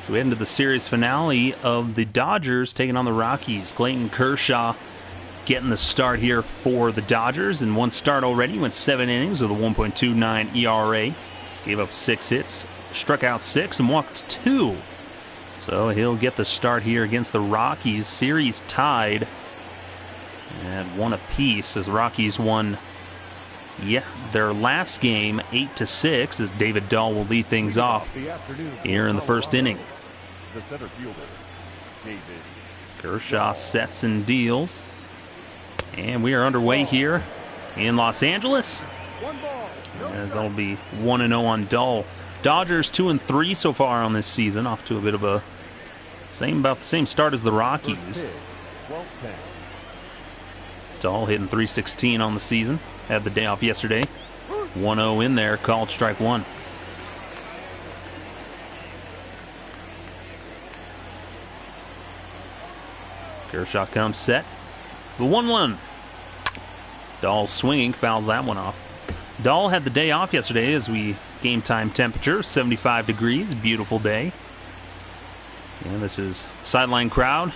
So we head into the series finale of the Dodgers taking on the Rockies. Clayton Kershaw getting the start here for the Dodgers. In one start already, went 7 innings with a 1.29 ERA. Gave up 6 hits, struck out 6, and walked 2. So he'll get the start here against the Rockies. Series tied at 1 apiece as the Rockies won their last game 8-6 as David Dahl will lead things off here in the first inning. Kershaw sets and deals. And we are underway here in Los Angeles, as that'll be 1-0 on Dahl. Dodgers 2-3 so far on this season, off to a bit of a about the same start as the Rockies. Dahl hitting .316 on the season. Had the day off yesterday. 1-0 in there, called strike 1. Kershaw comes set. The 1-1. Dahl swinging, fouls that one off. Dahl had the day off yesterday as we game time temperature, 75 degrees, beautiful day. And this is sideline crowd.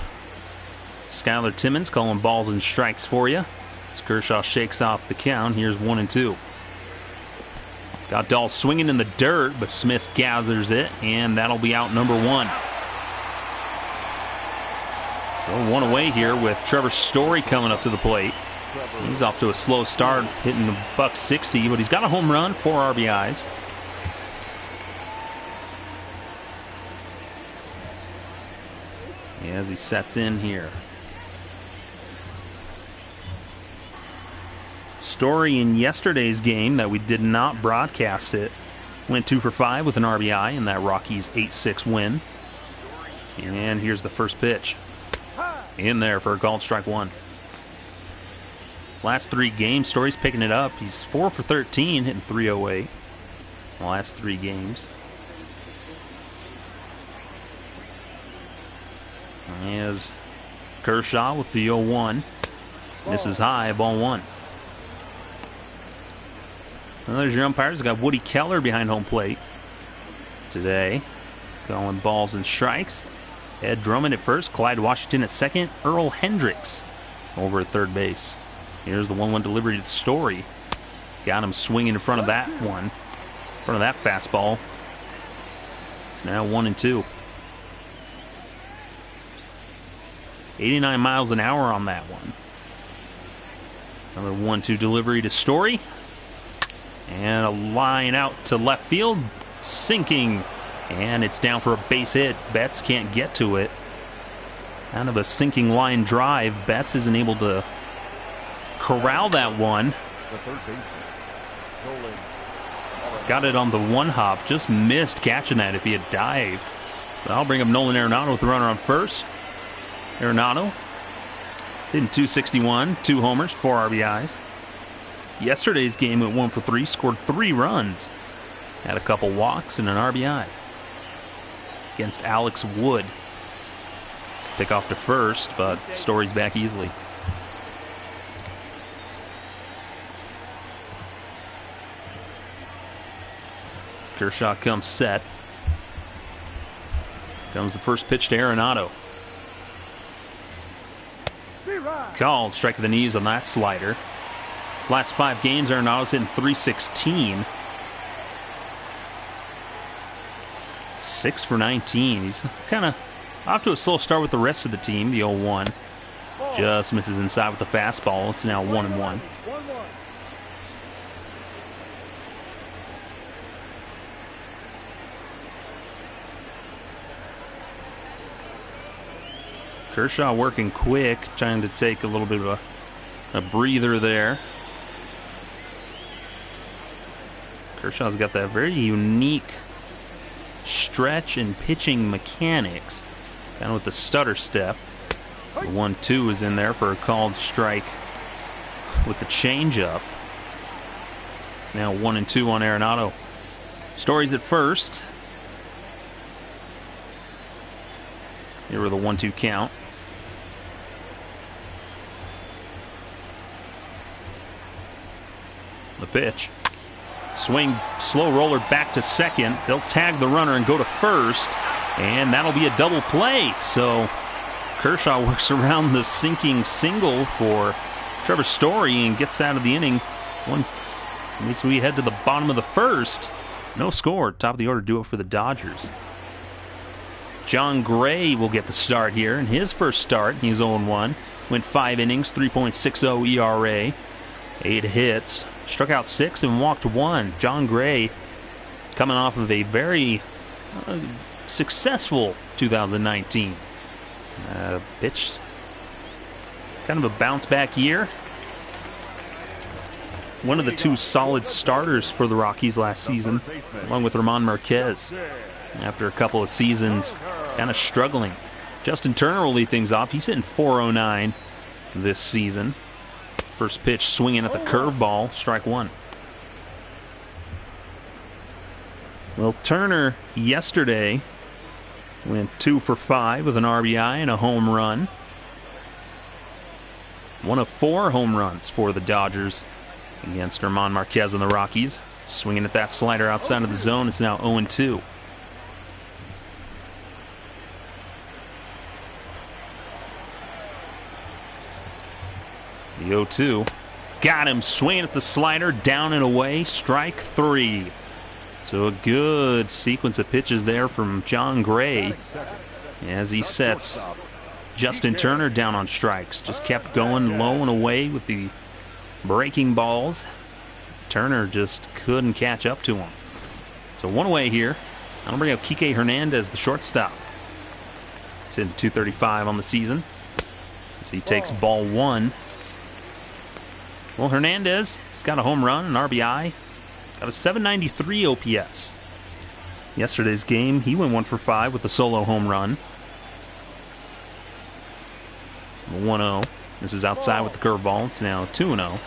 Skylar Timmons calling balls and strikes for you. As Kershaw shakes off the count, here's 1-2. Got Dahl swinging in the dirt, but Smith gathers it, and that'll be out number 1. So 1 away here with Trevor Story coming up to the plate. He's off to a slow start, hitting the .160, but he's got a home run, 4 RBIs. As he sets in here. Story in yesterday's game that we did not broadcast it went 2 for 5 with an RBI in that Rockies 8-6 win. And here's the first pitch. In there for a called strike 1. His last 3 games, Story's picking it up. He's 4 for 13, hitting .308. The last 3 games. As Kershaw with the 0-1. Misses high, ball 1. Well, there's your umpires. We've got Woody Keller behind home plate today, calling balls and strikes. Ed Drummond at first, Clyde Washington at second, Earl Hendricks over at third base. Here's the 1-1 delivery to Story. Got him swinging in front of that one, in front of that fastball. It's now 1-2. 89 miles an hour on that one. Another 1-2 delivery to Story. And a line out to left field, sinking, and it's down for a base hit. Betts can't get to it. Kind of a sinking line drive. Betts isn't able to corral that one. Got it on the 1-hop, just missed catching that if he had dived. But I'll bring up Nolan Arenado with the runner on first. Arenado hitting .261, 2 homers, 4 RBIs. Yesterday's game went 1 for 3, scored 3 runs. Had a couple walks and an RBI. Against Alex Wood. Pick off to first, but Story's back easily. Kershaw comes set. Comes the first pitch to Arenado. Called, strike of the knees on that slider. Last 5 games, Arenado's hitting .316. 6 for 19. He's kind of off to a slow start with the rest of the team. The 0-1 just misses inside with the fastball. It's now 1-1. Kershaw working quick, trying to take a little bit of a breather there. Kershaw's got that very unique stretch and pitching mechanics, kind of with the stutter step. The 1-2 is in there for a called strike with the changeup. It's now 1-2 on Arenado. Story's at first. Here with a 1-2 count. The pitch. Swing, slow roller back to second. They'll tag the runner and go to first. And that'll be a double play. So Kershaw works around the sinking single for Trevor Story and gets out of the inning. So we head to the bottom of the first. No score. Top of the order duo for the Dodgers. John Gray will get the start here. In his first start, he's 0-1. Went 5 innings, 3.60 ERA, 8 hits, struck out 6 and walked 1. John Gray coming off of a very successful 2019. Pitched kind of a bounce back year. One of the 2 solid starters for the Rockies last season, along with Ramon Marquez. After a couple of seasons kind of struggling. Justin Turner will lead things off. He's hitting .409 this season. First pitch swinging at the curveball, strike 1. Well, Turner yesterday went 2 for 5 with an RBI and a home run. One of 4 home runs for the Dodgers against Ramon Marquez and the Rockies. Swinging at that slider outside of the zone. It's now 0-2. The 0-2. Got him swinging at the slider, down and away, strike 3. So a good sequence of pitches there from John Gray as he sets Justin Turner down on strikes. Just kept going low and away with the breaking balls. Turner just couldn't catch up to him. So 1 away here. I'll bring up Kike Hernandez, the shortstop. It's in .235 on the season as he takes ball 1. Well, Hernandez, he's got a home run, an RBI, got a .793 OPS. Yesterday's game, he went 1 for 5 with a solo home run. 1-0. This is outside with the curveball. It's now 2-0.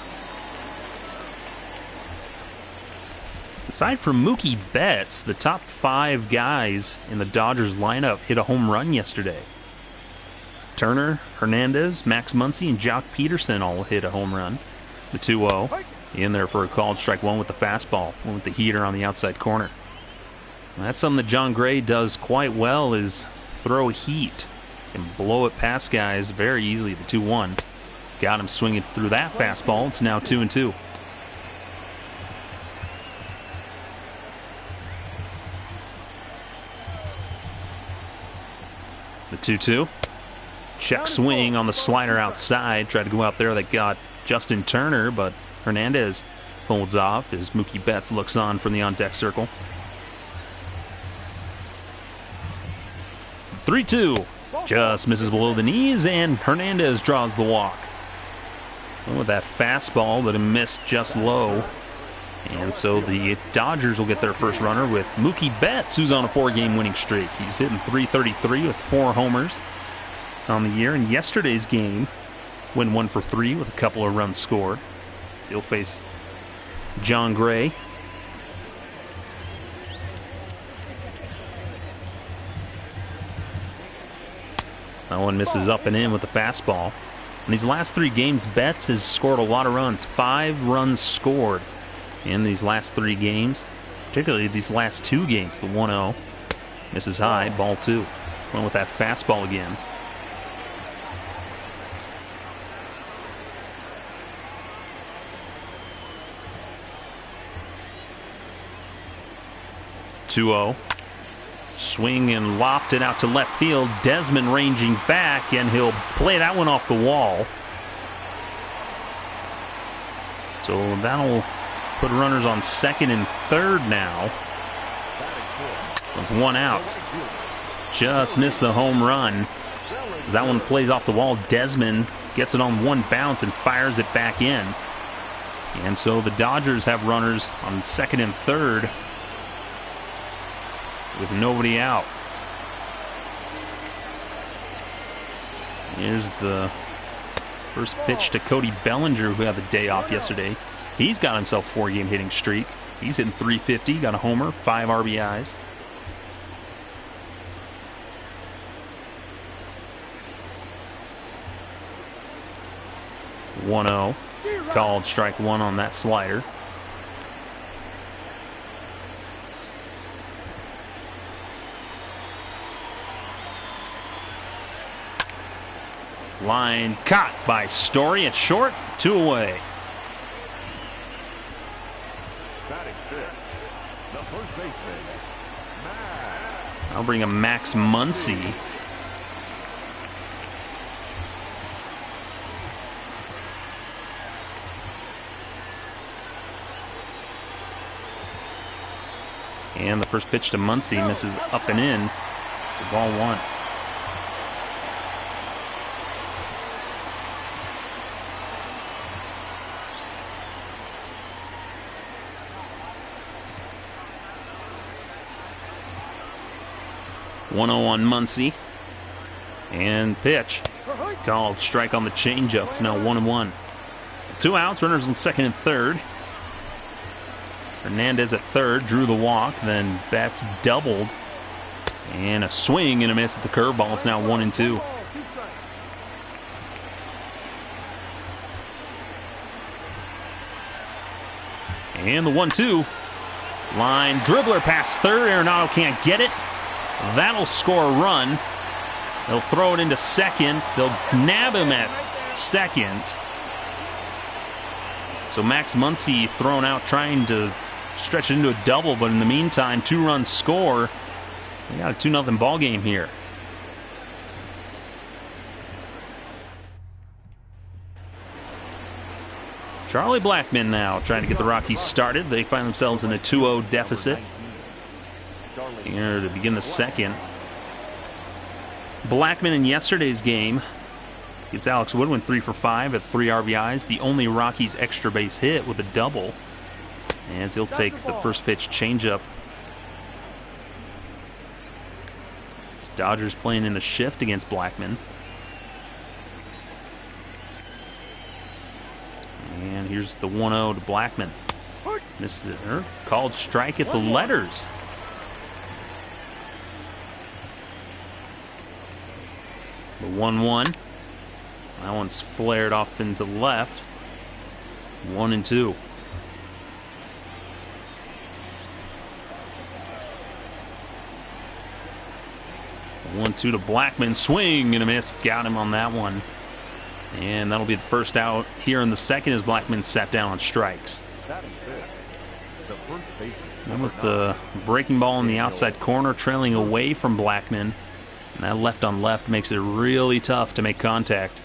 Aside from Mookie Betts, the top 5 guys in the Dodgers lineup hit a home run yesterday. Turner, Hernandez, Max Muncy, and Jock Peterson all hit a home run. The 2-0 in there for a called strike 1 with the fastball, 1 with the heater on the outside corner. That's something that John Gray does quite well, is throw heat and blow it past guys very easily. The 2-1 got him swinging through that fastball. It's now 2-2. The 2-2. Check swing on the slider outside. Tried to go out there. That got Justin Turner, but Hernandez holds off as Mookie Betts looks on from the on-deck circle. 3-2. Just misses below the knees, and Hernandez draws the walk. Well, with that fastball, but it missed just low. And so the Dodgers will get their first runner with Mookie Betts, who's on a 4-game winning streak. He's hitting .333 with 4 homers on the year. In yesterday's game, went 1 for 3 with a couple of runs scored. So he'll face John Gray. That one misses up and in with the fastball. In these last 3 games, Betts has scored a lot of runs. 5 runs scored in these last 3 games, particularly these last 2 games. The 1-0 misses high, ball 2. Went with that fastball again. Swing and lofted out to left field. Desmond ranging back, and he'll play that one off the wall. So that'll put runners on second and third now with 1 out. Just missed the home run. As that one plays off the wall, Desmond gets it on 1 bounce and fires it back in. And so the Dodgers have runners on second and third with nobody out. Here's the first pitch to Cody Bellinger, who had the day off yesterday. He's got himself a 4-game hitting streak. He's hitting .350, got a homer, 5 RBIs. .1-0, called strike 1 on that slider. Line caught by Story at short, 2 away. I'll bring a Max Muncy. And the first pitch to Muncy misses up and in. The ball 1. One 0 on Muncy. And pitch. Called strike on the changeup. It's now 1-1. 2 outs, runners in second and third. Hernandez at third, drew the walk, then bats doubled. And a swing and a miss at the curveball. It's now 1-2. And the 1-2. Line dribbler past third. Arenado can't get it. That'll score a run. They'll throw it into second. They'll nab him at second. So Max Muncy thrown out trying to stretch it into a double, but in the meantime, 2-run score. We got a 2-0 ball game here. Charlie Blackmon now trying to get the Rockies started. They find themselves in a 2-0 deficit here to begin the second. Blackmon in yesterday's game gets Alex Wood, went 3 for 5 at 3 RBIs. The only Rockies extra base hit with a double. As he'll take the first pitch changeup. Dodgers playing in the shift against Blackmon. And here's the 1-0 to Blackmon. This is her called strike at the letters. The 1-1. That one's flared off into left. 1-2. 1-2 to Blackmon. Swing and a miss. Got him on that one. And that'll be the first out here in the second as Blackmon sat down on strikes. And with the breaking ball in the outside corner, trailing away from Blackmon. And that left on left makes it really tough to make contact.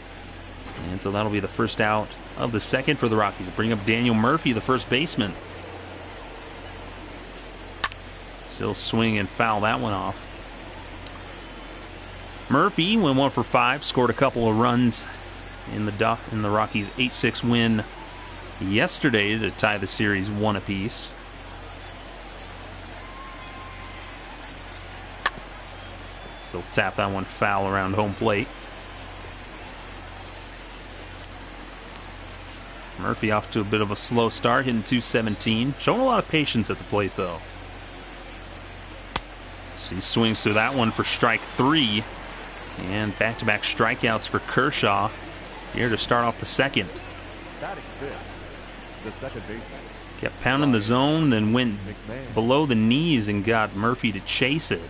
And so that'll be the first out of the second for the Rockies. Bring up Daniel Murphy, the first baseman. Still swing and foul that one off. Murphy went 1 for 5, scored a couple of runs in the Rockies' 8-6 win yesterday to tie the series 1 apiece. So tap that one foul around home plate. Murphy off to a bit of a slow start, hitting .217. Showing a lot of patience at the plate, though. So he swings through that one for strike 3. And back-to-back strikeouts for Kershaw here to start off the second. Kept pounding the zone, then went below the knees and got Murphy to chase it.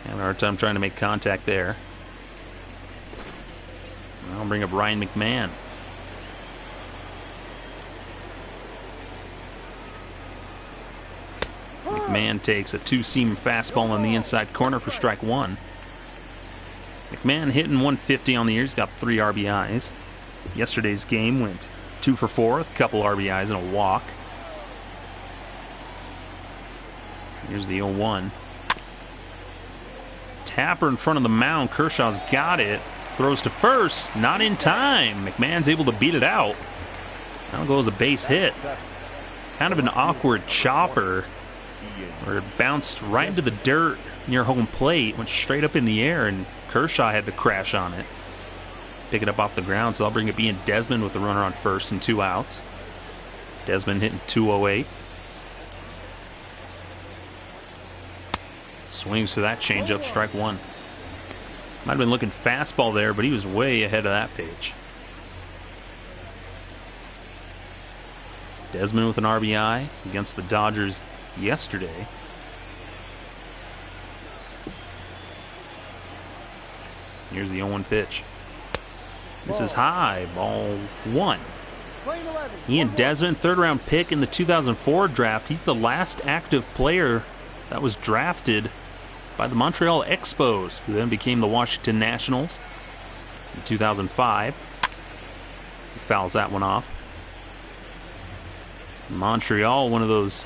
Having a hard time trying to make contact there. I'll bring up Ryan McMahon. McMahon takes a 2-seam fastball on the inside corner for strike 1. McMahon hitting 150 on the year. He's got 3 RBIs. Yesterday's game went 2 for 4, a couple RBIs and a walk. Here's the 0-1. Tapper in front of the mound. Kershaw's got it. Throws to first. Not in time. McMahon's able to beat it out. Now goes a base hit. Kind of an awkward chopper where it bounced right into the dirt near home plate. Went straight up in the air and Kershaw had to crash on it. Pick it up off the ground, so I'll bring up Ian Desmond with the runner on first and 2 outs. Desmond hitting .208. Swings to that changeup, strike 1. Might have been looking fastball there, but he was way ahead of that pitch. Desmond with an RBI against the Dodgers yesterday. Here's the 0-1 pitch. This is high, ball 1. Ian Desmond, third-round pick in the 2004 draft. He's the last active player that was drafted by the Montreal Expos, who then became the Washington Nationals in 2005. He fouls that one off. Montreal, one of those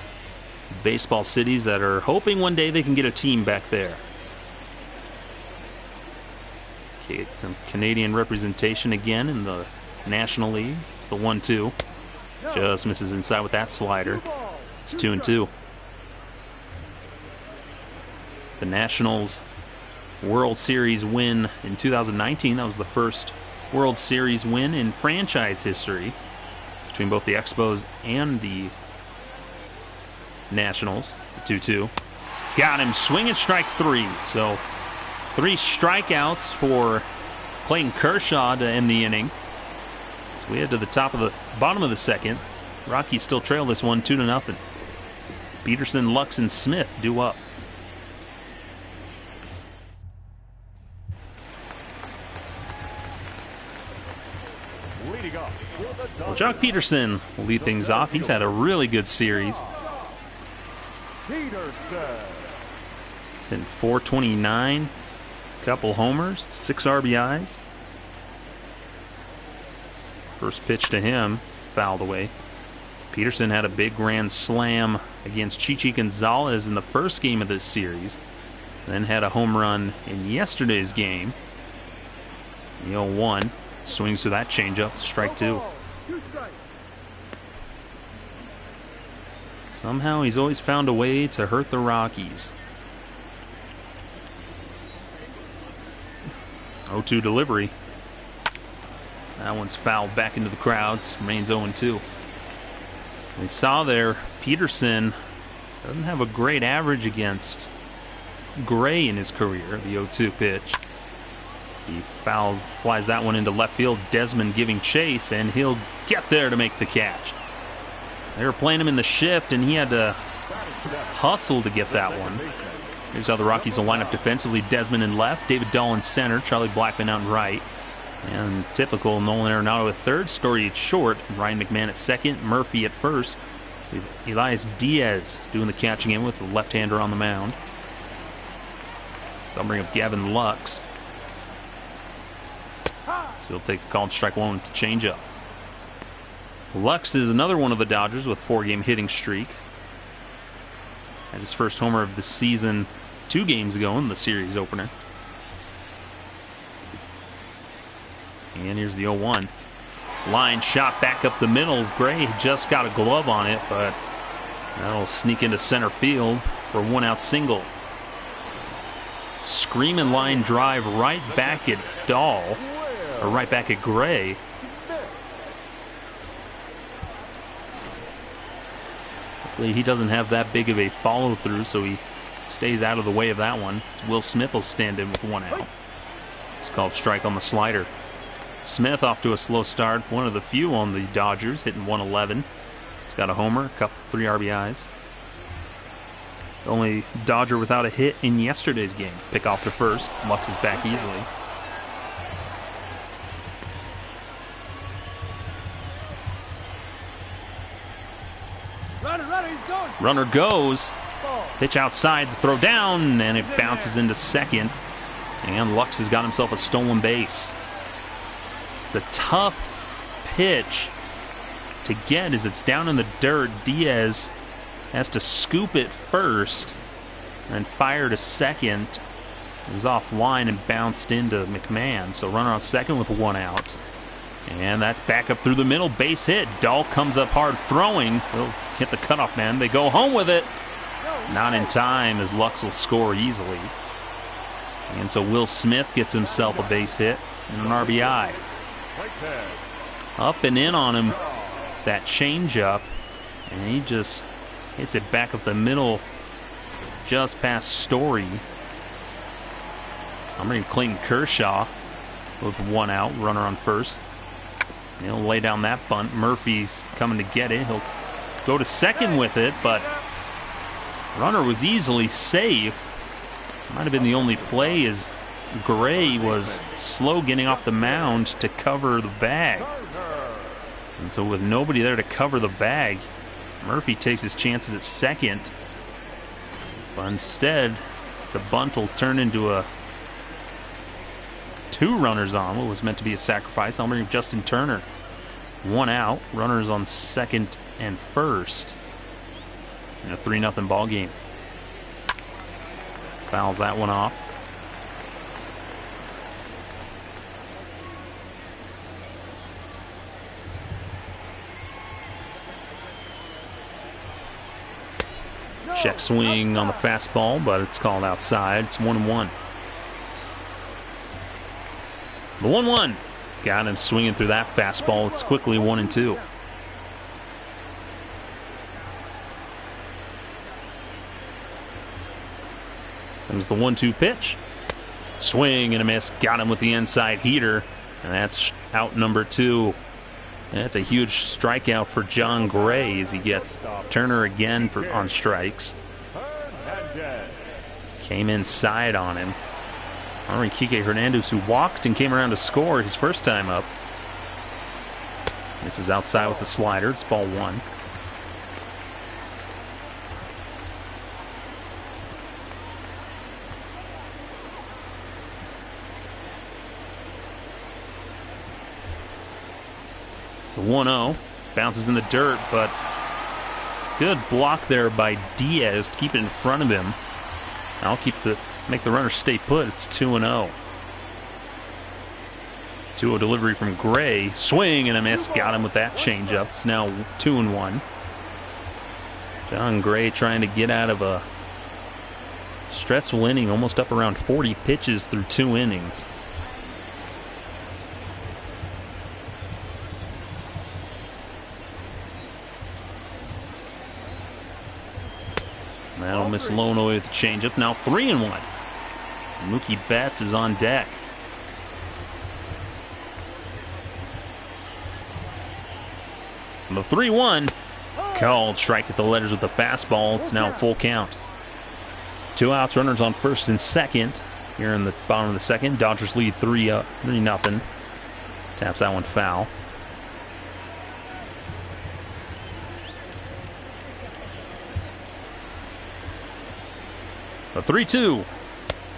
baseball cities that are hoping one day they can get a team back there. Okay, some Canadian representation again in the National League. It's the 1-2. Just misses inside with that slider. It's 2-2. The Nationals World Series win in 2019. That was the first World Series win in franchise history between both the Expos and the Nationals. 2-2. Got him. Swinging strike 3. So 3 strikeouts for Clayton Kershaw to end the inning. So we head to the bottom of the second. Rockies still trail this one 2-0. Peterson, Lux, and Smith due up. Well, Jock Peterson will lead things off. He's had a really good series. He's in 429, couple homers, 6 RBIs. First pitch to him, fouled away. Peterson had a big grand slam against Chichi Gonzalez in the first game of this series. Then had a home run in yesterday's game. The 0-1. Swings through that changeup, strike 2. Somehow he's always found a way to hurt the Rockies. 0-2 delivery. That one's fouled back into the crowds. Remains 0-2. We saw there, Peterson doesn't have a great average against Gray in his career, the 0-2 pitch. He flies that one into left field. Desmond giving chase, and he'll get there to make the catch. They were playing him in the shift, and he had to hustle to get that one. Here's how the Rockies will line up defensively. Desmond in left, David Dahl in center, Charlie Blackmon out in right. And typical Nolan Arenado at third, Story at short, Ryan McMahon at second, Murphy at first. Elias Diaz doing the catching in with the left-hander on the mound. So I'll bring up Gavin Lux. So he'll take a called strike 1 to change up. Lux is another one of the Dodgers with 4-game hitting streak. Had his first homer of the season 2 games ago in the series opener. And here's the 0-1. Line shot back up the middle. Gray just got a glove on it, but that'll sneak into center field for a 1-out single. Screaming line drive right back at Dahl, or right back at Gray. Hopefully he doesn't have that big of a follow through, so he stays out of the way of that one. Will Smith will stand in with 1 out. It's called strike on the slider. Smith off to a slow start, one of the few on the Dodgers, hitting 111. He's got a homer, 3 RBIs. The only Dodger without a hit in yesterday's game. Pick off to first. Lux is back easily. Runner goes. Pitch outside, the throw down, and it bounces into second. And Lux has got himself a stolen base. It's a tough pitch to get as it's down in the dirt. Diaz has to scoop it first and fire to second. It was offline and bounced into McMahon. So runner on second with 1 out. And that's back up through the middle. Base hit. Dahl comes up hard throwing. He'll hit the cutoff man. They go home with it. Not in time as Lux will score easily. And so Will Smith gets himself a base hit and an RBI. Up and in on him. That changeup. And he just hits it back up the middle just past Story. I'm bringing Clayton Kershaw with 1 out. Runner on first. He'll lay down that bunt. Murphy's coming to get it. He'll go to second with it, but runner was easily safe. Might have been the only play as Gray was slow getting off the mound to cover the bag. And so with nobody there to cover the bag, Murphy takes his chances at second. But instead, the bunt will turn into a 2 runners on what was meant to be a sacrifice. I'll bring Justin Turner. 1 out. Runners on second and first. In a 3-0 ball game. Fouls that one off. Check swing on the fastball, but it's called outside. It's 1-1. The 1-1. Got him swinging through that fastball. It's quickly 1-2. Comes the 1-2 pitch. Swing and a miss. Got him with the inside heater. And that's out number 2. That's a huge strikeout for John Gray as he gets Turner again on strikes. Came inside on him. Enrique Hernandez, who walked and came around to score his first time up. This is outside with the slider. It's ball 1. The 1-0 bounces in the dirt, but good block there by Diaz to keep it in front of him. I'll make the runner stay put. It's 2-0. 2-0 delivery from Gray. Swing and a miss. Got him with that changeup. It's now 2-1. John Gray trying to get out of a stressful inning, almost up around 40 pitches through 2 innings. That'll miss Lonoy with the changeup. Now 3-1. Mookie Betts is on deck. The 3-1. Called strike at the letters with the fastball. It's now full count. 2 outs, runners on first and second. Here in the bottom of the second. Dodgers lead 3-0. Taps that one foul. The 3-2.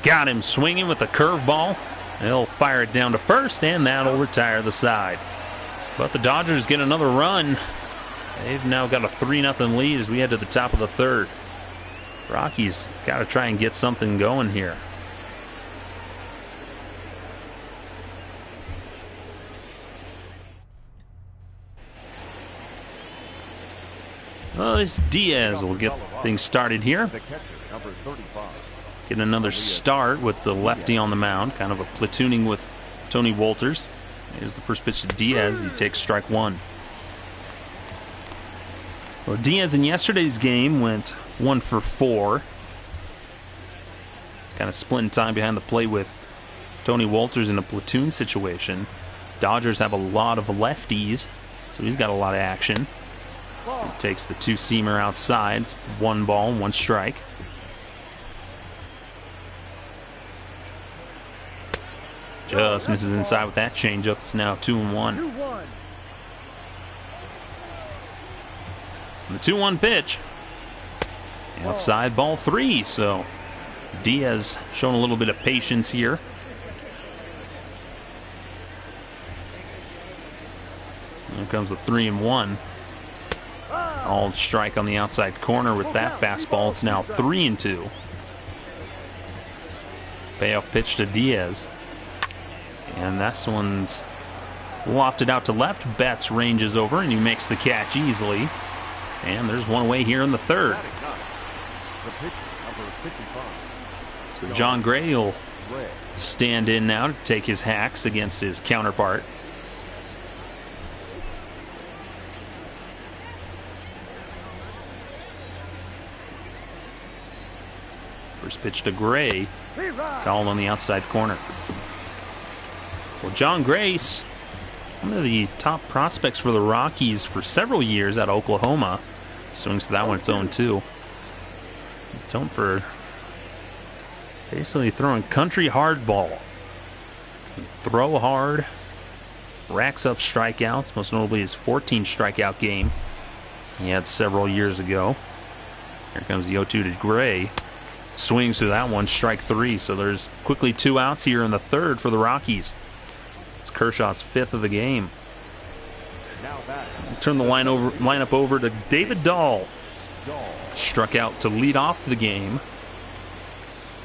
Got him swinging with the curveball. He'll fire it down to first, and that'll retire the side. But the Dodgers get another run. They've now got a 3-0 lead as we head to the top of the third. Rockies got to try and get something going here. Well, this Diaz will get things started here. Get another start with the lefty on the mound. Kind of a platooning with Tony Wolters. Here's the first pitch to Diaz. He takes strike 1. Well, Diaz in yesterday's game went 1 for 4. It's kind of splitting time behind the plate with Tony Wolters in a platoon situation. Dodgers have a lot of lefties, so he's got a lot of action. So he takes the 2-seamer outside. It's 1 ball, 1 strike. Just misses inside with that changeup. It's now 2-1. The 2-1 pitch. Outside, ball 3. So Diaz showing a little bit of patience here. Here comes the 3-1. All strike on the outside corner with that fastball. It's now 3-2. Payoff pitch to Diaz. And this one's lofted out to left. Betts ranges over and he makes the catch easily. And there's one away here in the third. So John Gray will stand in now to take his hacks against his counterpart. First pitch to Gray. Called on the outside corner. Well, John Gray, one of the top prospects for the Rockies for several years out of Oklahoma. Swings to that one, it's 0-2. Don't for Basically throwing country hardball. Throw hard, racks up strikeouts, most notably his 14 strikeout game he had several years ago. Here comes the 0-2 to Gray. Swings through that one, strike 3. So there's quickly 2 outs here in the third for the Rockies. It's Kershaw's 5th of the game. Turn the lineup over to David Dahl. Struck out to lead off the game.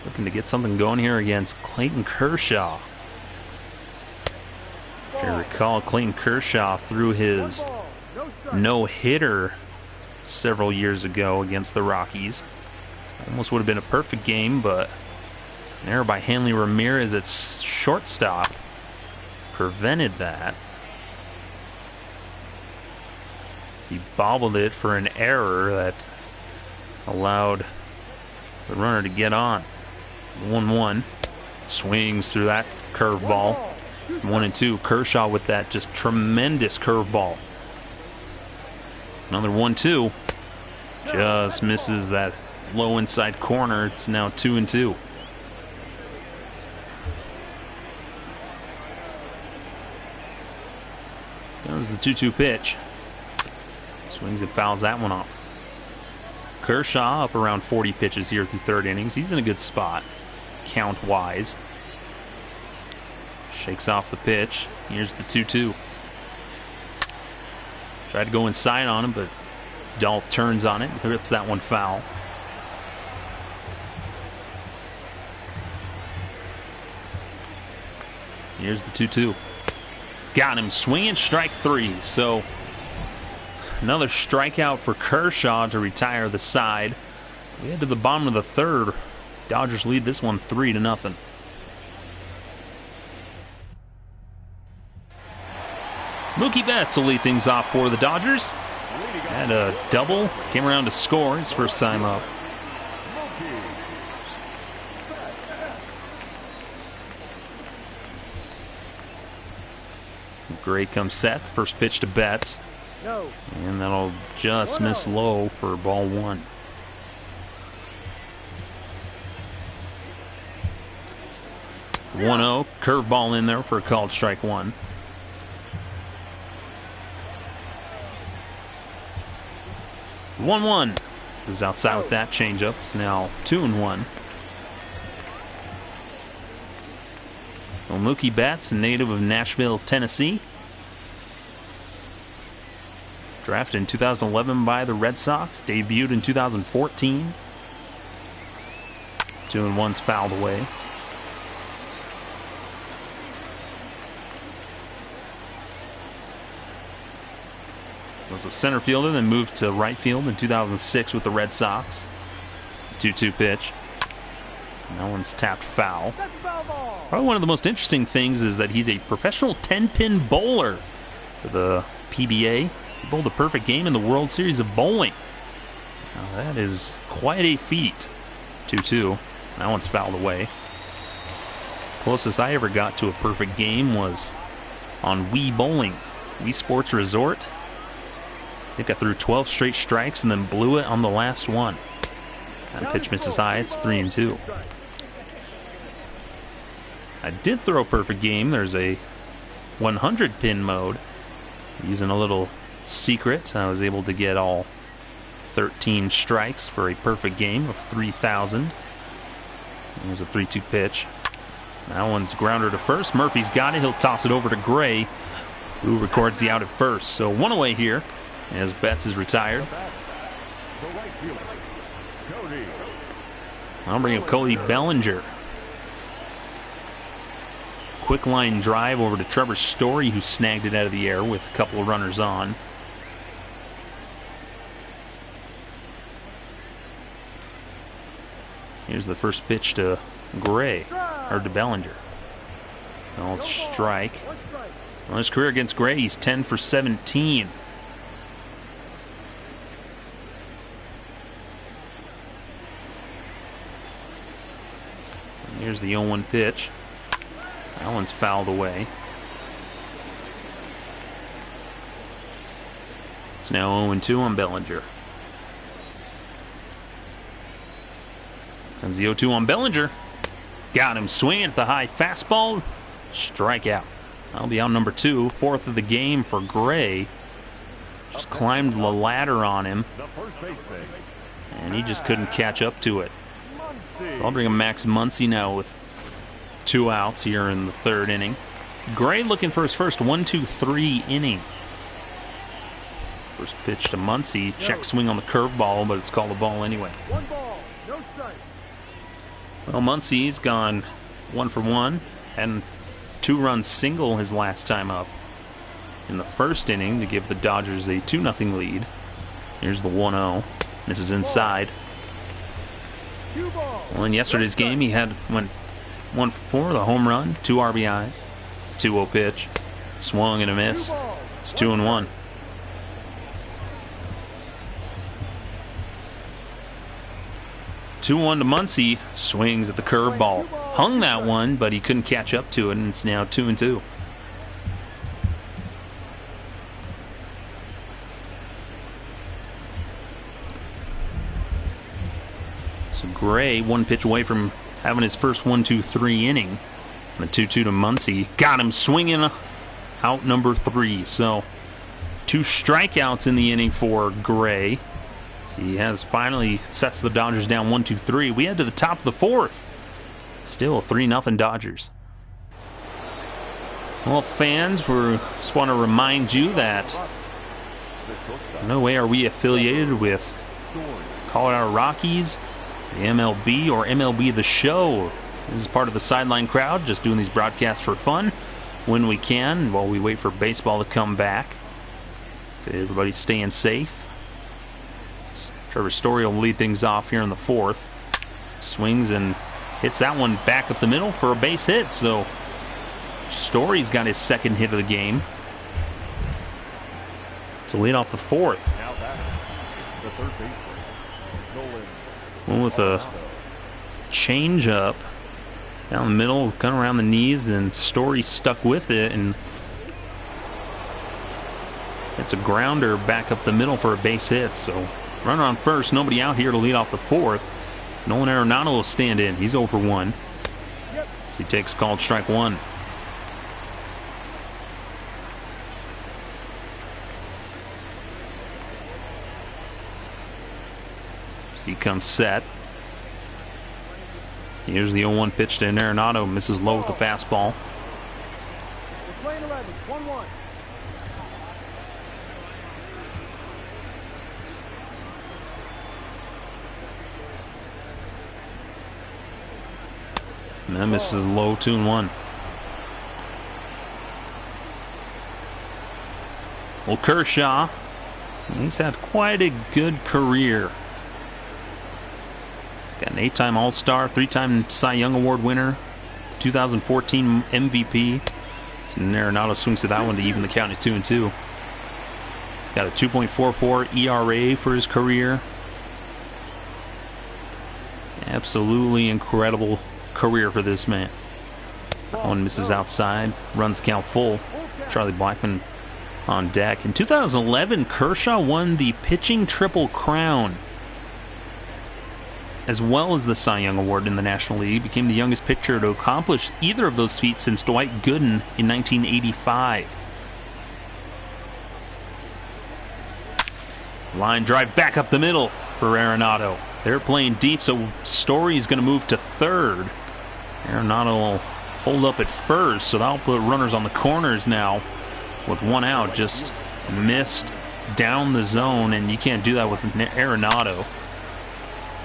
Looking to get something going here against Clayton Kershaw. If you recall, Clayton Kershaw threw his no-hitter several years ago against the Rockies. Almost would have been a perfect game, but an error by Hanley Ramirez at shortstop prevented that. He bobbled it for an error that allowed the runner to get on. 1-1. Swings through that curveball. 1-2. Kershaw with that just tremendous curveball. Another 1-2. Just misses that low inside corner. It's now 2-2. That was the 2-2 pitch. Swings and fouls that one off. Kershaw up around 40 pitches here through 3rd innings. He's in a good spot, count-wise. Shakes off the pitch. Here's the 2-2. Tried to go inside on him, but Dahl turns on it and rips that one foul. Here's the 2-2. Got him swinging, strike 3. So another strikeout for Kershaw to retire the side. We head to the bottom of the 3rd. Dodgers lead this one 3-0. Mookie Betts will lead things off for the Dodgers. Had a double, came around to score his first time up. Gray comes set, first pitch to Betts. And that'll just miss low for ball 1. .1-0, curveball in there for a called strike 1. .1-1 is outside with that changeup. It's now 2-1. Well, Mookie Betts, a native of Nashville, Tennessee. Drafted in 2011 by the Red Sox. Debuted in 2014. 2-1's fouled away. Was a center fielder, then moved to right field in 2006 with the Red Sox. 2-2 pitch. And that one's tapped foul. Probably one of the most interesting things is that he's a professional 10-pin bowler for the PBA. He bowled a perfect game in the World Series of Bowling. Now that is quite a feat. 2-2. That one's fouled away. Closest I ever got to a perfect game was on Wii Bowling. Wii Sports Resort. I think I threw 12 straight strikes and then blew it on the last one. That pitch misses high. It's 3-2. I did throw a perfect game. There's a 100 pin mode. Using a little secret, I was able to get all 13 strikes for a perfect game of 3,000. There's a 3-2 pitch. That one's grounder to first. Murphy's got it. He'll toss it over to Gray, who records the out at first. So one away here as Betts is retired. I'll bring up Cody Bellinger. Quick line drive over to Trevor Story, who snagged it out of the air with a couple of runners on. Here's the first pitch to Gray, or to Bellinger. Called strike. On his career against Gray, he's 10 for 17. And here's the 0-1 pitch. That one's fouled away. It's now 0-2 on Bellinger. Comes the 0-2 on Bellinger. Got him swinging at the high fastball. Strikeout. That'll be out number 2. 4th of the game for Gray. Just climbed the ladder on him. And he just couldn't catch up to it. So I'll bring him Max Muncy now with 2 outs here in the 3rd inning. Gray looking for his first 1-2-3 inning. First pitch to Muncy. Check swing on the curveball, but it's called a ball anyway. 1 ball, no strike. Well, Muncy's gone 1 for 1 and 2-run single his last time up in the 1st inning to give the Dodgers a 2-0 lead. Here's the 1-0. This is inside. Well, in yesterday's game, he went 1 for 4, the home run, 2 RBIs, 2-0 pitch, swung and a miss. It's 2-1. To Muncy, swings at the curveball. Hung that one, but he couldn't catch up to it, and it's now 2-2. So Gray, 1 pitch away from having his first 1-2-3 inning. And the 2-2 to Muncy. Got him swinging out number 3. So 2 strikeouts in the inning for Gray. He has finally sets the Dodgers down 1-2-3. We head to the top of the 4th. Still 3-0 Dodgers. Well, fans, we just want to remind you that no way are we affiliated with Colorado Rockies, the MLB, or MLB The Show. This is part of the sideline crowd, just doing these broadcasts for fun when we can while we wait for baseball to come back. Everybody's staying safe. Trevor Story will lead things off here in the 4th. Swings and hits that one back up the middle for a base hit. So Story's got his 2nd hit of the game to lead off the 4th. One with a change-up down the middle, kind of around the knees, and Story stuck with it, and it's a grounder back up the middle for a base hit. So runner on first, nobody out here to lead off the 4th. Nolan Arenado will stand in. He's 0 for 1. So he takes called strike 1. So he comes set. Here's the 0-1 pitch to Arenado. Misses low with the fastball. Playing 11, 1-1. And that misses low, 2-1. Well, Kershaw, he's had quite a good career. He's got an 8-time All-Star, 3-time Cy Young Award winner, 2014 MVP. So Arenado swings to that one to even the count at 2-2. He's got a 2.44 ERA for his career. Absolutely incredible career for this man. One misses outside, runs the count full. Charlie Blackmon on deck. In 2011, Kershaw won the pitching triple crown, as well as the Cy Young Award in the National League. Became the youngest pitcher to accomplish either of those feats since Dwight Gooden in 1985. Line drive back up the middle for Arenado. They're playing deep, so Story's going to move to 3rd. Arenado will hold up at first, so that'll put runners on the corners now with 1 out. Just missed down the zone, and you can't do that with Arenado.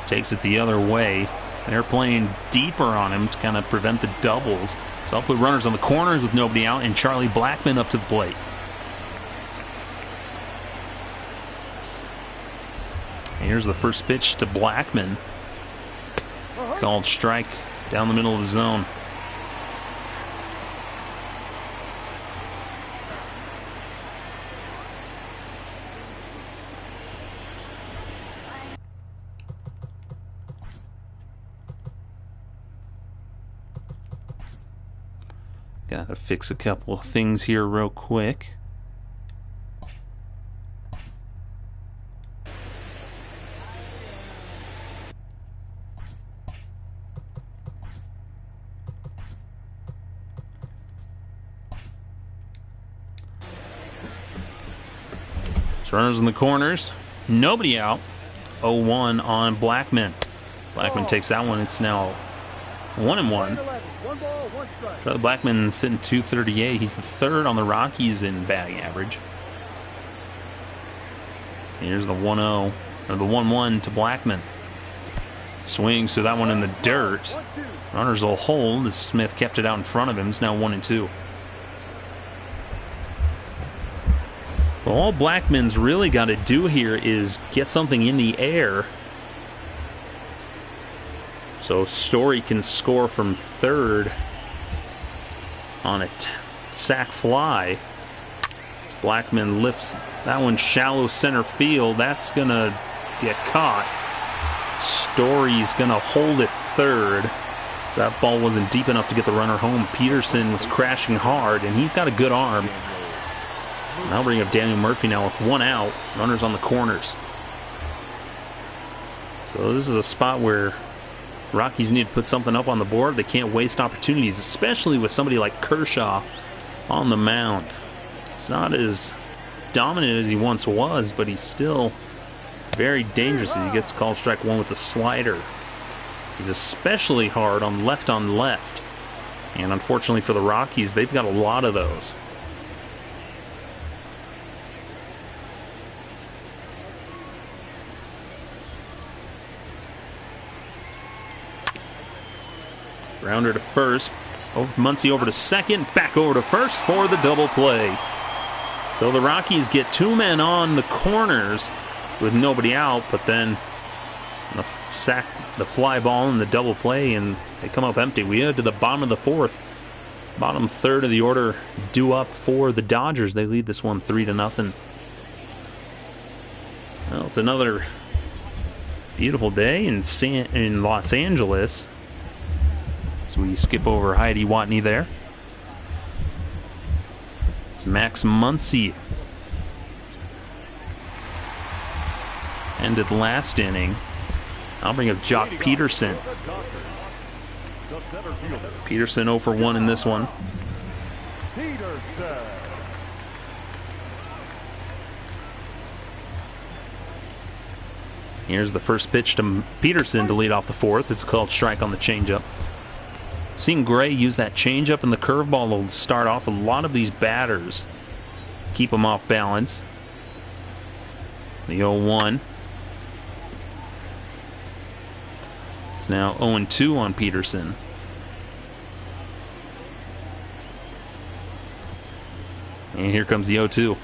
Takes it the other way. They're playing deeper on him to kind of prevent the doubles. So I'll put runners on the corners with nobody out, and Charlie Blackmon up to the plate. Here's the first pitch to Blackmon. Called strike down the middle of the zone. Gotta fix a couple of things here real quick. Runners in the corners. Nobody out. 0-1 on Blackman. Blackman takes that one. It's now 1-1. 1 ball, 1 strike. Charlie Blackman sitting 238. He's the third on the Rockies in batting average. Here's the 1-0, or the 1-1 to Blackman. Swings, so that one in the dirt. Runners will hold as Smith kept it out in front of him. It's now 1-2. Well, all Blackman's really got to do here is get something in the air so Story can score from third on a sac fly. As Blackman lifts that one shallow center field. That's going to get caught. Story's going to hold it third. That ball wasn't deep enough to get the runner home. Peterson was crashing hard, and he's got a good arm. Now bring up Daniel Murphy now with 1 out. Runners on the corners. So this is a spot where Rockies need to put something up on the board. They can't waste opportunities, especially with somebody like Kershaw on the mound. He's not as dominant as he once was, but he's still very dangerous as he gets called strike one with the slider. He's especially hard on left. And unfortunately for the Rockies, they've got a lot of those. Grounder to first. Muncy over to second. Back over to first for the double play. So the Rockies get 2 men on the corners with nobody out, but then the fly ball and the double play, and they come up empty. We head to the bottom of the 4th. Bottom third of the order due up for the Dodgers. They lead this one 3-0. Well, it's another beautiful day in Los Angeles. So we skip over Heidi Watney there. It's Max Muncy. Ended last inning. I'll bring up Jock Peterson. Peterson 0 for 1 in this one. Here's the first pitch to Peterson to lead off the 4th. It's called strike on the changeup. Seeing Gray use that changeup and the curveball will start off a lot of these batters. Keep them off balance. The 0-1. It's now 0-2 on Peterson. And here comes the 0-2.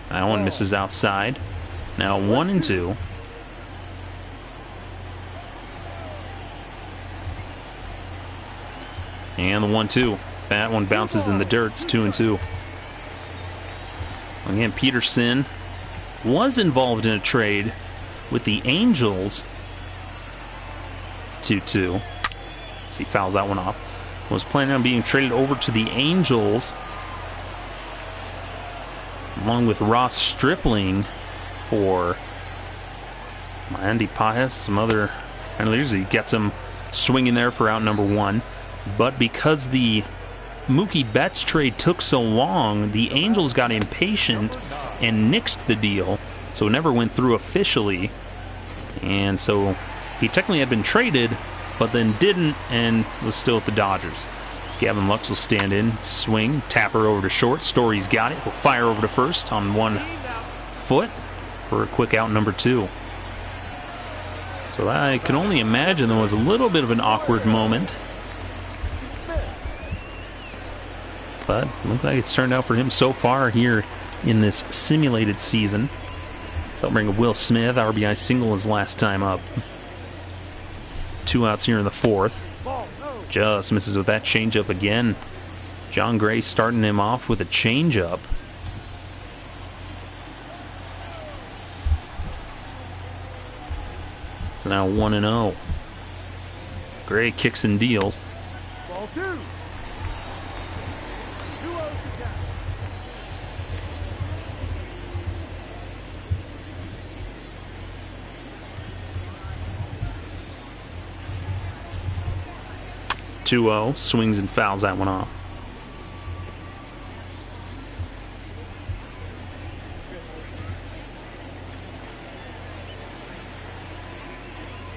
That one misses outside. Now 1-2. And the 1-2. That one bounces in the dirt. It's 2-2. Again, Peterson was involved in a trade with the Angels. 2-2. As he fouls that one off. Was planning on being traded over to the Angels along with Ross Stripling for Andy Pajas, some other handlers. He gets him swinging there for out number 1. But because the Mookie Betts trade took so long, the Angels got impatient and nixed the deal, so it never went through officially. And so he technically had been traded, but then didn't, and was still at the Dodgers. So Gavin Lux will stand in, swing, tapper over to short. Story's got it. Will fire over to first on 1 foot for a quick out number 2. So I can only imagine there was a little bit of an awkward moment. But it looks like it's turned out for him so far here in this simulated season. So I'll bring a Will Smith, RBI single his last time up. 2 outs here in the 4th. Just misses with that changeup again. John Gray starting him off with a changeup. So now 1-0. Gray kicks and deals. Ball 2. 2-0, swings and fouls that one off.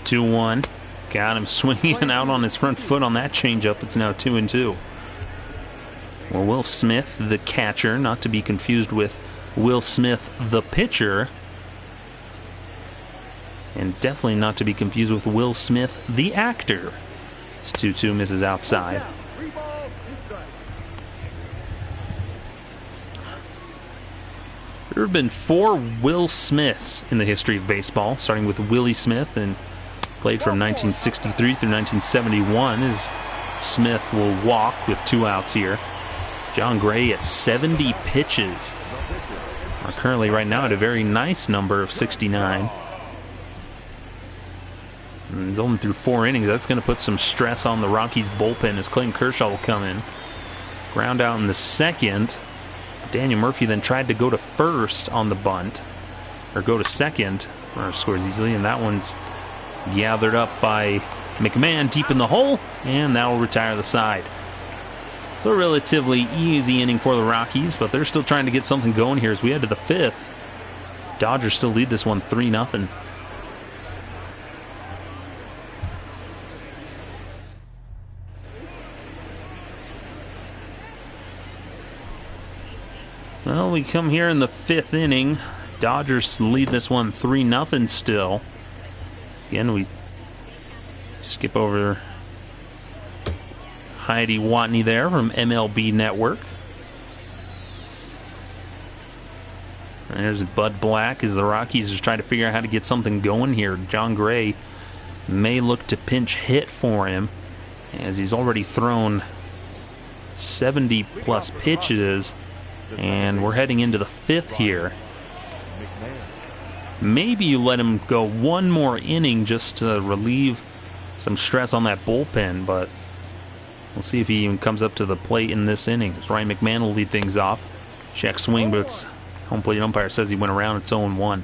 2-1. Got him swinging out on his front foot on that changeup. It's now 2-2. Well, Will Smith, the catcher, not to be confused with Will Smith, the pitcher. And definitely not to be confused with Will Smith, the actor. It's 2-2, misses outside. There have been 4 Will Smiths in the history of baseball, starting with Willie Smith, and played from 1963 through 1971, as Smith will walk with 2 outs here. John Gray at 70 pitches. Are currently right now at a very nice number of 69. And he's only through 4 innings. That's going to put some stress on the Rockies bullpen as Clayton Kershaw will come in. Ground out in the second. Daniel Murphy then tried to go to first on the bunt, or go to second, or scores easily, and that one's gathered up by McMahon deep in the hole, and that will retire the side. So a relatively easy inning for the Rockies, but they're still trying to get something going here as we head to the 5th. Dodgers still lead this one 3-0. Well, we come here in the 5th inning. Dodgers lead this one 3-0 still. Again, we skip over Heidi Watney there from MLB Network. And there's Bud Black as the Rockies are trying to figure out how to get something going here. John Gray may look to pinch hit for him, as he's already thrown 70-plus pitches. And we're heading into the 5th here. Maybe you let him go one more inning just to relieve some stress on that bullpen, but we'll see if he even comes up to the plate in this inning. Ryan McMahon will lead things off. Check swing, but it's home plate umpire says he went around. It's 0-1.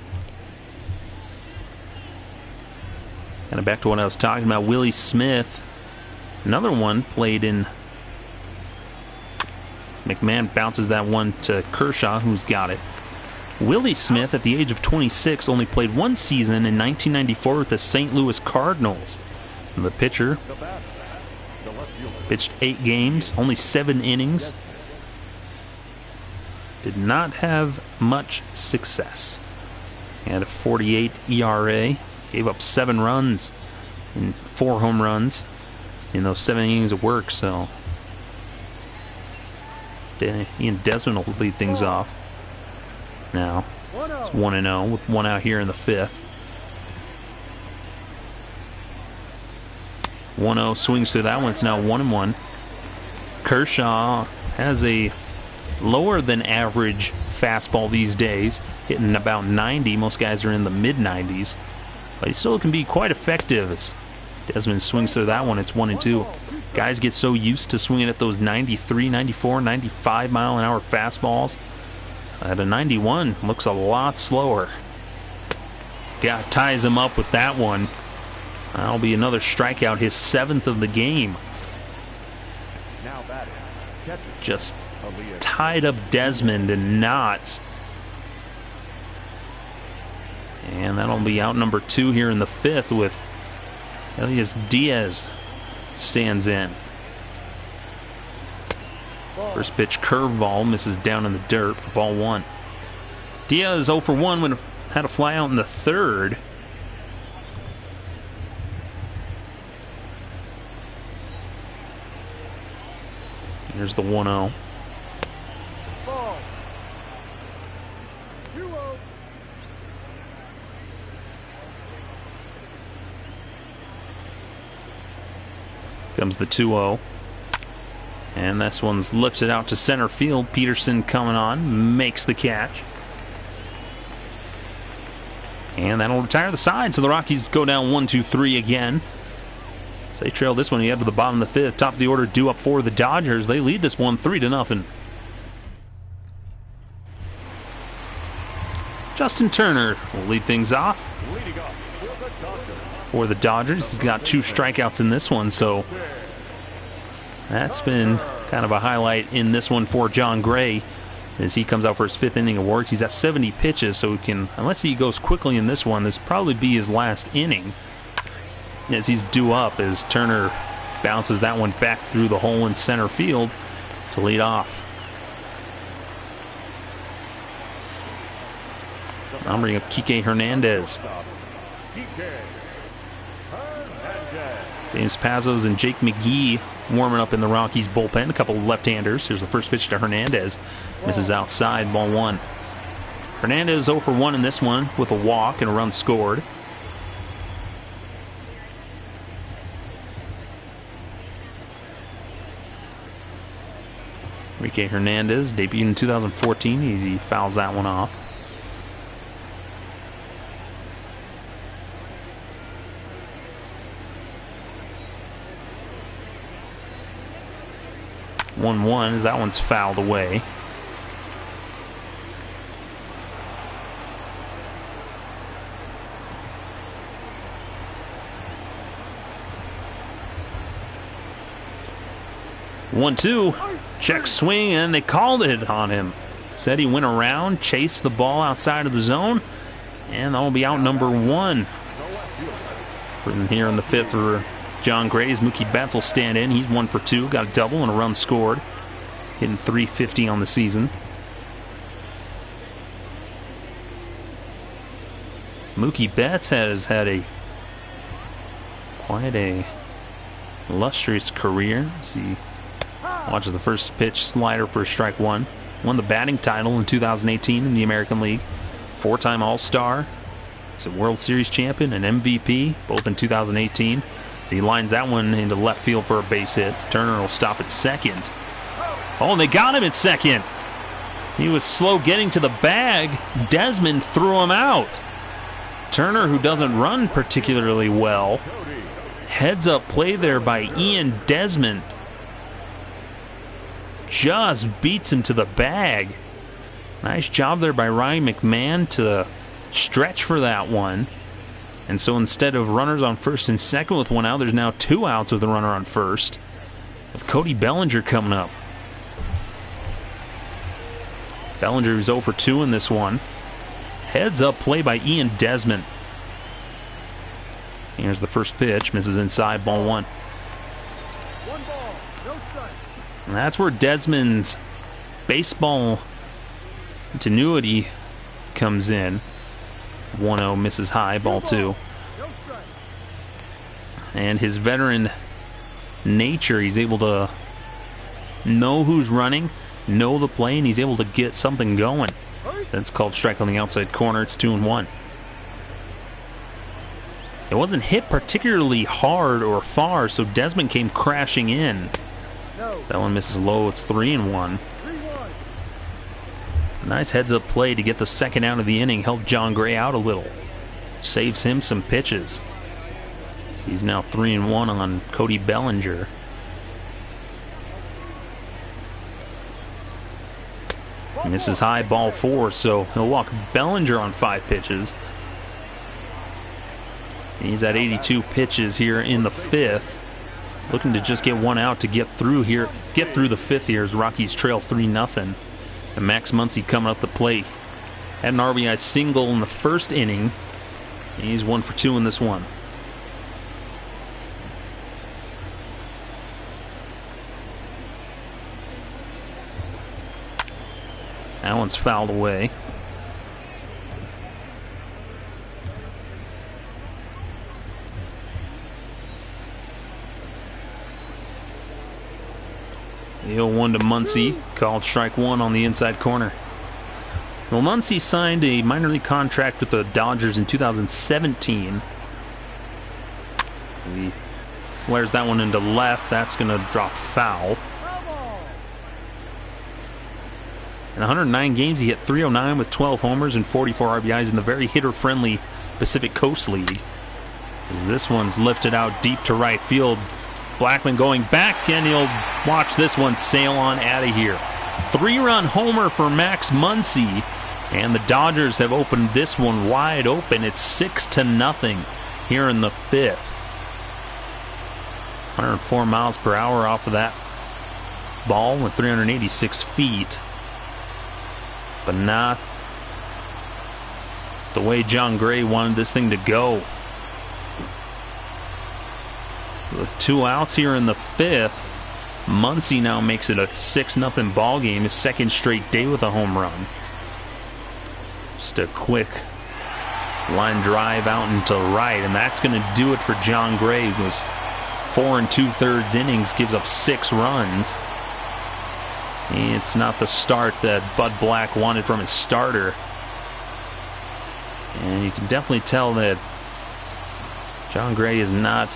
Kind of back to what I was talking about. Willie Smith, another one played in. McMahon bounces that one to Kershaw, who's got it. Willie Smith, at the age of 26, only played 1 season in 1994 with the St. Louis Cardinals. And the pitcher pitched 8 games, only 7 innings. Did not have much success. He had a 48 ERA. Gave up 7 runs and 4 home runs in those 7 innings of work, so Ian Desmond will lead things off. Now, it's 1-0 with 1 out here in the 5th. 1-0 swings through that one. It's now 1-1. Kershaw has a lower than average fastball these days, hitting about 90. Most guys are in the mid-90s. But he still can be quite effective as Desmond swings through that one. It's 1-2. Guys get so used to swinging at those 93, 94, 95 mile an hour fastballs. At a 91, looks a lot slower. Ties him up with that one. That'll be another strikeout, his 7th of the game. Just tied up Desmond in knots. And that'll be out number 2 here in the 5th with Elias Diaz stands in. First pitch curveball misses down in the dirt for ball 1. Diaz 0 for 1 when had a fly out in the 3rd. Here's the 1-0. Comes the 2-0. And this one's lifted out to center field. Peterson coming on, makes the catch. And that'll retire the side, so the Rockies go down 1-2-3 again. So they trail this one. You head to the bottom of the 5th. Top of the order due up for the Dodgers. They lead this one 3-0. Justin Turner will lead things off for the Dodgers. He's got 2 strikeouts in this one, so that's been kind of a highlight in this one for John Gray as he comes out for his 5th inning of work. He's at 70 pitches, so he can, unless he goes quickly in this one, this will probably be his last inning. as he's due up as Turner bounces that one back through the hole in center field to lead off. I'll bring up Kike Hernandez. James Pazos and Jake McGee warming up in the Rockies bullpen. A couple of left-handers. Here's the first pitch to Hernandez. Misses outside, ball one. Hernandez 0 for 1 in this one with a walk and a run scored. Enrique Hernandez debuted in 2014 as he fouls that one off. (1-1) as that one's fouled away. (1-2) check swing, and they called it on him. Said he went around, chased the ball outside of the zone, and that'll be out number 1. From here in the 5th for John Gray's Mookie Betts will stand in. He's 1 for 2, got a double and a run scored, hitting .350 on the season. Mookie Betts has had quite a illustrious career. As he watches the first pitch slider for strike one. Won the batting title in 2018 in the American League. 4-time All-Star. He's a World Series champion and MVP, both in 2018. As he lines that one into left field for a base hit. Turner will stop at second. Oh, and they got him at second. He was slow getting to the bag. Desmond threw him out. Turner, who doesn't run particularly well. Heads up play there by Ian Desmond. Just beats him to the bag. Nice job there by Ryan McMahon to stretch for that one. And so instead of runners on first and second with one out, there's now 2 outs with a runner on first, with Cody Bellinger coming up. Bellinger is 0 for 2 in this one. Heads up play by Ian Desmond. Here's the first pitch. Misses inside, ball 1. 1 ball, no strike. And that's where Desmond's baseball ingenuity comes in. 1-0 misses high, ball 2. No strike. And his veteran nature, he's able to know who's running, know the play, and he's able to get something going. That's called strike on the outside corner. It's 2-1. It wasn't hit particularly hard or far, so Desmond came crashing in. No. That one misses low. It's 3-1. 3-1. Nice heads-up play to get the second out of the inning. Helped John Gray out a little. Saves him some pitches. So he's now 3-1 on Cody Bellinger. Misses high, ball 4, so he'll walk Bellinger on 5 pitches. He's at 82 pitches here in the 5th. Looking to just get 1 out to get through here. Get through the 5th here as Rockies trail 3-0. And Max Muncy coming up the plate. Had an RBI single in the first inning. And he's 1 for 2 in this one. That one's fouled away. The 0-1 to Muncy, called strike 1 on the inside corner. Well, Muncy signed a minor league contract with the Dodgers in 2017. He flares that one into left. That's going to drop foul. In 109 games, he hit .309 with 12 homers and 44 RBIs in the very hitter-friendly Pacific Coast League. As this one's lifted out deep to right field. Blackman going back, and he'll watch this one sail on out of here. 3-run homer for Max Muncy, and the Dodgers have opened this one wide open. It's 6-0 here in the 5th. 104 miles per hour off of that ball with 386 feet. But not the way John Gray wanted this thing to go. With 2 outs here in the 5th, Muncy now makes it a 6-0 ball game, his second straight day with a home run. Just a quick line drive out into right, and that's going to do it for John Gray, who was 4 2/3 innings, gives up 6 runs. It's not the start that Bud Black wanted from his starter. And you can definitely tell that John Gray is not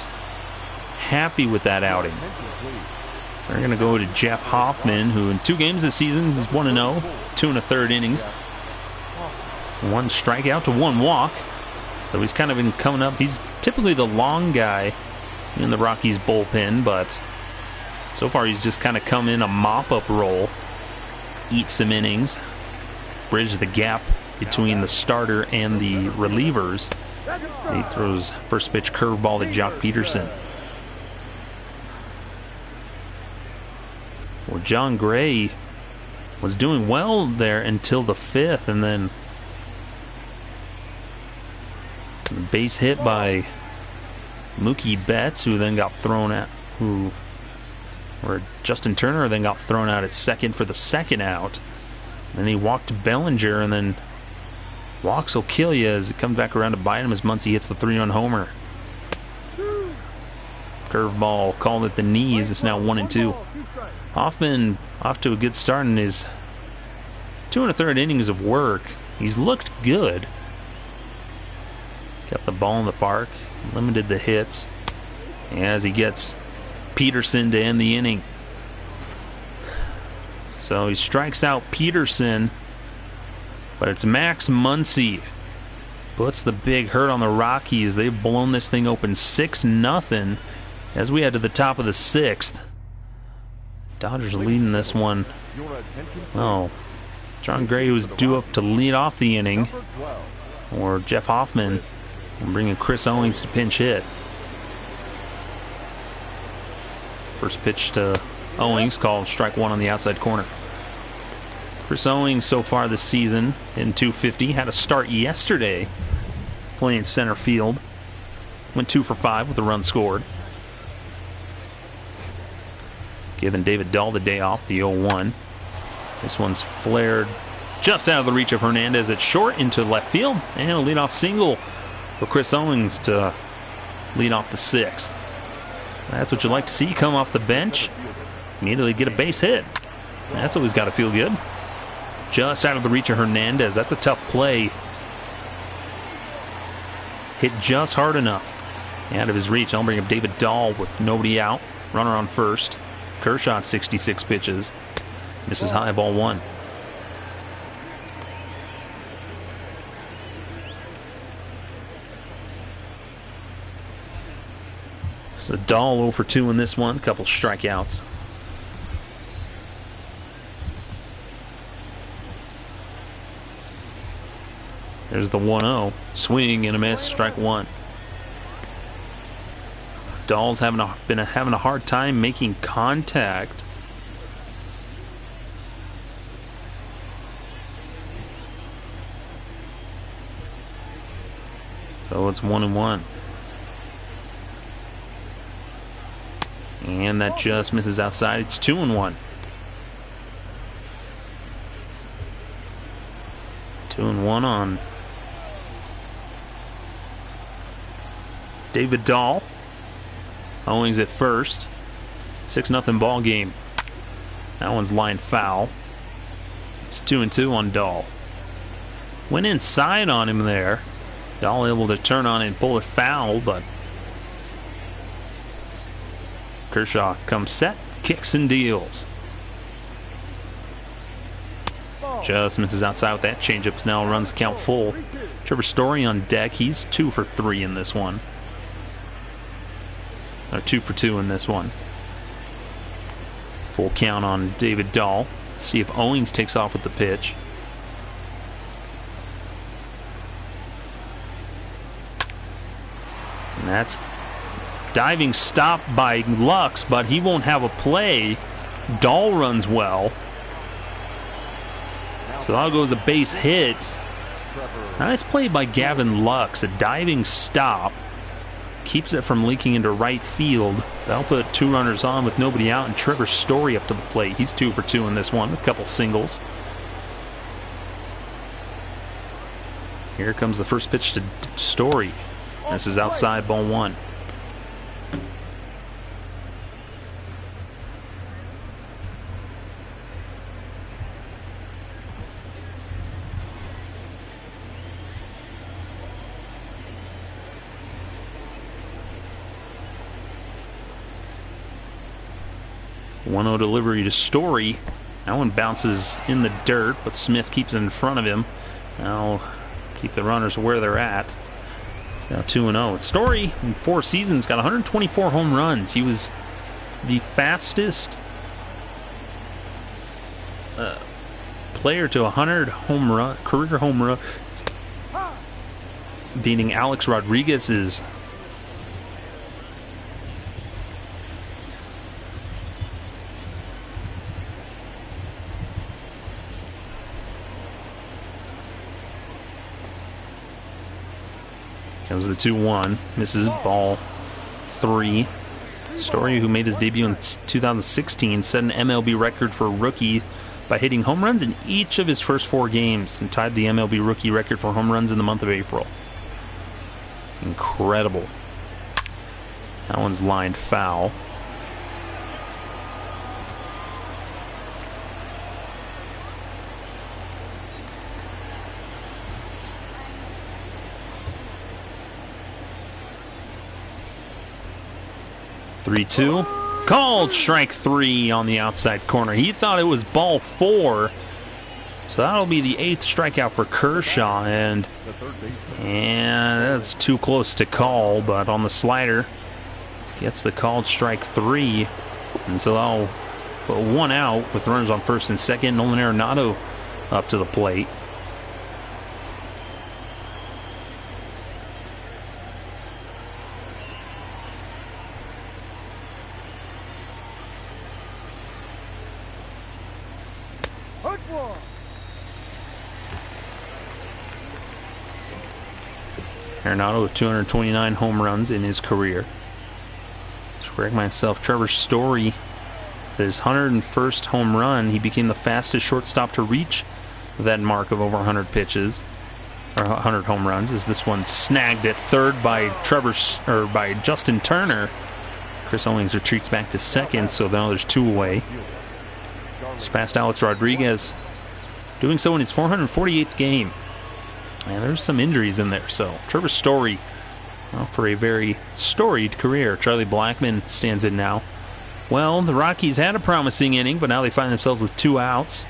happy with that outing. We're going to go to Jeff Hoffman, who in 2 games this season is 1-0, 2 1/3 innings. 1 strikeout to 1 walk. So he's kind of been coming up. He's typically the long guy in the Rockies bullpen, but so far he's just kind of come in a mop-up role, eat some innings, bridge the gap between the starter and the relievers. He throws first pitch curveball to Jock Peterson. Well, John Gray was doing well there until the 5th, and then a base hit by Mookie Betts, who then got thrown out, or Justin Turner then got thrown out at second for the second out. Then he walked Bellinger, and then walks will kill you as it comes back around to bite him as Muncy hits the 3-run homer. Curveball called at the knees. It's now 1-2. Hoffman off to a good start in his 2 1/3 innings of work. He's looked good. Kept the ball in the park, limited the hits as he gets Peterson to end the inning. So he strikes out Peterson, but it's Max Muncy puts the big hurt on the Rockies. They've blown this thing open 6-0 as we head to the top of the 6th. Dodgers leading this one. Oh, John Gray was due up to lead off the inning, or Jeff Hoffman, and bringing Chris Owings to pinch hit. First pitch to Owings, called strike 1 on the outside corner. Chris Owings so far this season in .250, had a start yesterday playing center field. Went 2 for 5 with a run scored. Giving David Dahl the day off, the 0-1. This one's flared just out of the reach of Hernandez at short into left field, and a leadoff single for Chris Owings to lead off the 6th. That's what you like to see come off the bench. Immediately get a base hit. That's always got to feel good. Just out of the reach of Hernandez. That's a tough play. Hit just hard enough. Out of his reach. I'll bring up David Dahl with nobody out. Runner on first. Kershaw 66 pitches. Misses high, ball 1. So Dahl 0 for 2 in this one. Couple strikeouts. There's the 1-0. Swing and a miss. Strike 1. Dahl's been having a hard time making contact. So it's 1-1. And that just misses outside. It's 2-1. 2-1 on David Dahl. Owings at first. 6-0 ball game. That one's lined foul. It's 2-2 on Dahl. Went inside on him there. Dahl able to turn on it and pull it foul, but Kershaw comes set, kicks and deals. Just misses outside with that changeup. Now runs the count full. Trevor Story on deck. He's 2 for 3 in this one. Or 2 for 2 in this one. Full count on David Dahl. See if Owings takes off with the pitch. And that's diving stop by Lux, but he won't have a play. Dahl runs well. So that goes a base hit. Nice play by Gavin Lux. A diving stop. keeps it from leaking into right field. That'll put 2 runners on with nobody out, and Trevor Story up to the plate. He's 2 for 2 in this one, a couple singles. Here comes the first pitch to Story. This is outside, ball 1. One-0 delivery to Story. That one bounces in the dirt, but Smith keeps it in front of him. Now keep the runners where they're at. It's now 2-0. Story in 4 seasons got 124 home runs. He was the fastest player to 100 career home runs, beating Alex Rodriguez's. Comes the 2-1, misses, ball 3. Story, who made his debut in 2016, set an MLB record for a rookie by hitting home runs in each of his first 4 games and tied the MLB rookie record for home runs in the month of April. Incredible. That one's lined foul. Three-two. Called strike 3 on the outside corner. He thought it was ball 4. So that'll be the 8th strikeout for Kershaw. And that's too close to call, but on the slider, gets the called strike 3. And so that'll put 1 out with runners on first and second. Nolan Arenado up to the plate. Arenado with 229 home runs in his career. To correct myself, Trevor Story, with his 101st home run, he became the fastest shortstop to reach that mark of over 100 pitches, or 100 home runs, as this one snagged at third by by Justin Turner. Chris Owings retreats back to second, so now there's 2 away. Just past Alex Rodriguez, doing so in his 448th game. And there's some injuries in there, so Trevor Story, well, for a very storied career. Charlie Blackmon stands in now. Well, the Rockies had a promising inning, but now they find themselves with 2 outs.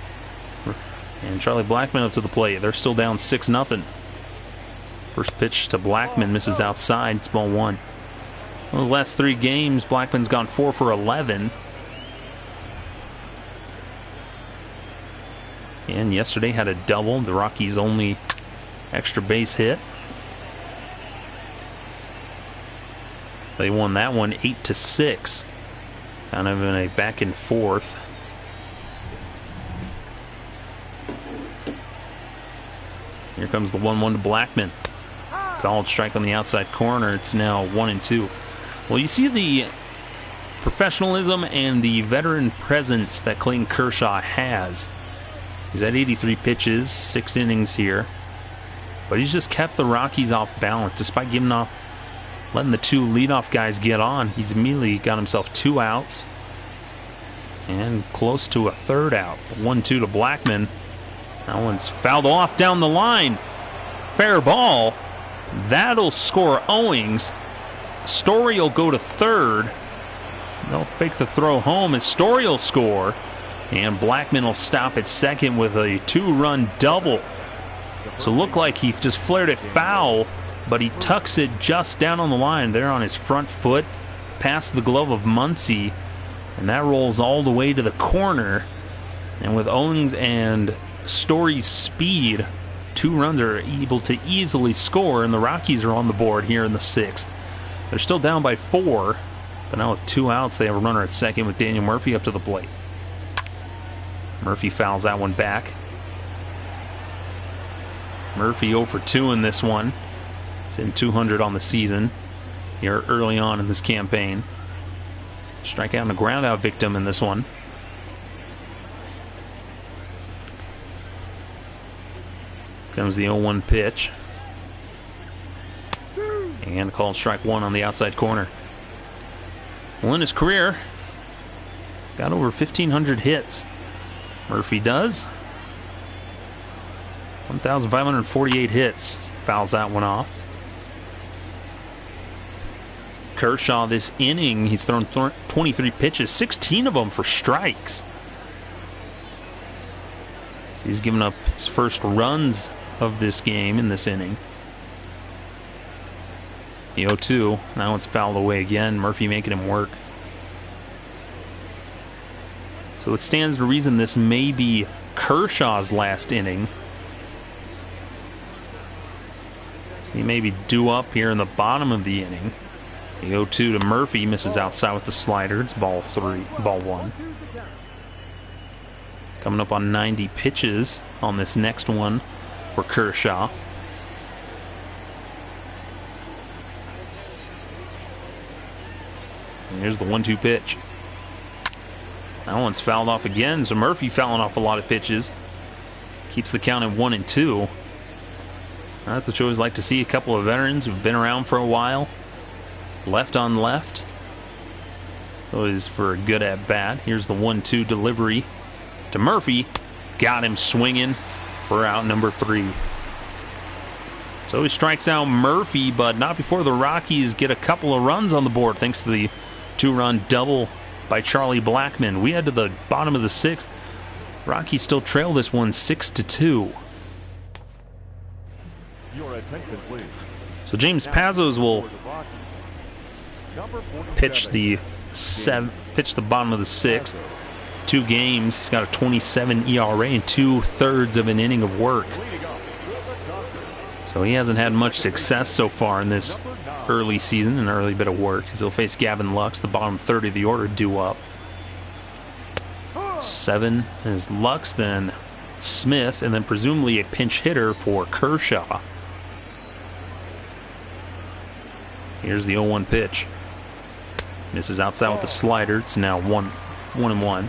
And Charlie Blackmon up to the plate. They're still down 6-0. First pitch to Blackmon misses outside. It's ball 1. Those last 3 games, Blackmon's gone 4 for 11. And yesterday had a double. The Rockies' only extra base hit. They won that one 8-6. Kind of in a back and forth. Here comes the 1-1 to Blackmon. Called strike on the outside corner. It's now 1-2. Well, you see the professionalism and the veteran presence that Clayton Kershaw has. He's at 83 pitches, 6 innings here. But he's just kept the Rockies off balance. Despite letting the 2 leadoff guys get on, he's immediately got himself 2 outs. And close to a 3rd out. 1-2 to Blackmon. That one's fouled off down the line. Fair ball. That'll score Owings. Story will go to 3rd. They'll fake the throw home as Story will score. And Blackmon will stop at second with a 2-run double. So it looked like he just flared it foul, but he tucks it just down on the line there on his front foot, past the glove of Muncy, and that rolls all the way to the corner. And with Owings and Story's speed, 2 runs are able to easily score, and the Rockies are on the board here in the 6th. They're still down by 4, but now with 2 outs, they have a runner at second with Daniel Murphy up to the plate. Murphy fouls that one back. Murphy 0 for 2 in this one. He's in 200 on the season. here early on in this campaign. Strikeout and a groundout victim in this one. Comes the 0-1 pitch. And called strike one on the outside corner. Well, in his career, got over 1,500 hits. Murphy does. 1,548 hits. Fouls that one off. Kershaw this inning, he's thrown 23 pitches, 16 of them for strikes. So he's given up his first runs of this game in this inning. The 0-2, now it's fouled away again. Murphy making him work. So it stands to reason this may be Kershaw's last inning. So he may be due up here in the bottom of the inning. The 0-2 to Murphy, misses outside with the slider. It's ball one. Coming up on 90 pitches on this next one for Kershaw. And here's the 1-2 pitch. That one's fouled off again, so Murphy fouling off a lot of pitches. Keeps the count at 1-2. That's what you always like to see, a couple of veterans who've been around for a while. Left on left. So it is for a good at bat. Here's the 1-2 delivery to Murphy. Got him swinging for out number 3. So he strikes out Murphy, but not before the Rockies get a couple of runs on the board thanks to the 2-run double by Charlie Blackmon. We head to the bottom of the 6th. Rockies still trail this one 6-2. Your attention, please. So James Pazos will pitch the bottom of the 6th. 2 games. He's got a 27 ERA and 2/3 of an inning of work. So he hasn't had much success so far in this early season, an early bit of work. He'll face Gavin Lux, the bottom third of the order, due up. 7 is Lux, then Smith, and then presumably a pinch hitter for Kershaw. Here's the 0-1 pitch. Misses outside with the slider. It's now 1-1. One.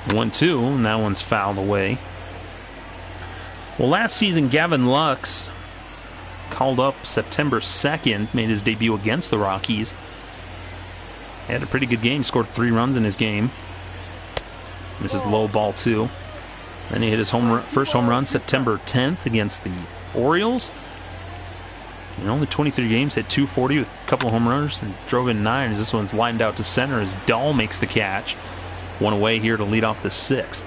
1-2, and that one's fouled away. Well, last season, Gavin Lux called up September 2nd, made his debut against the Rockies. He had a pretty good game, scored 3 runs in his game. This is low, ball 2. Then he hit his first home run September 10th against the Orioles. In only 23 games, hit .240 with a couple of home runs and drove in 9 as this one's lined out to center as Dahl makes the catch. 1 away here to lead off the 6th.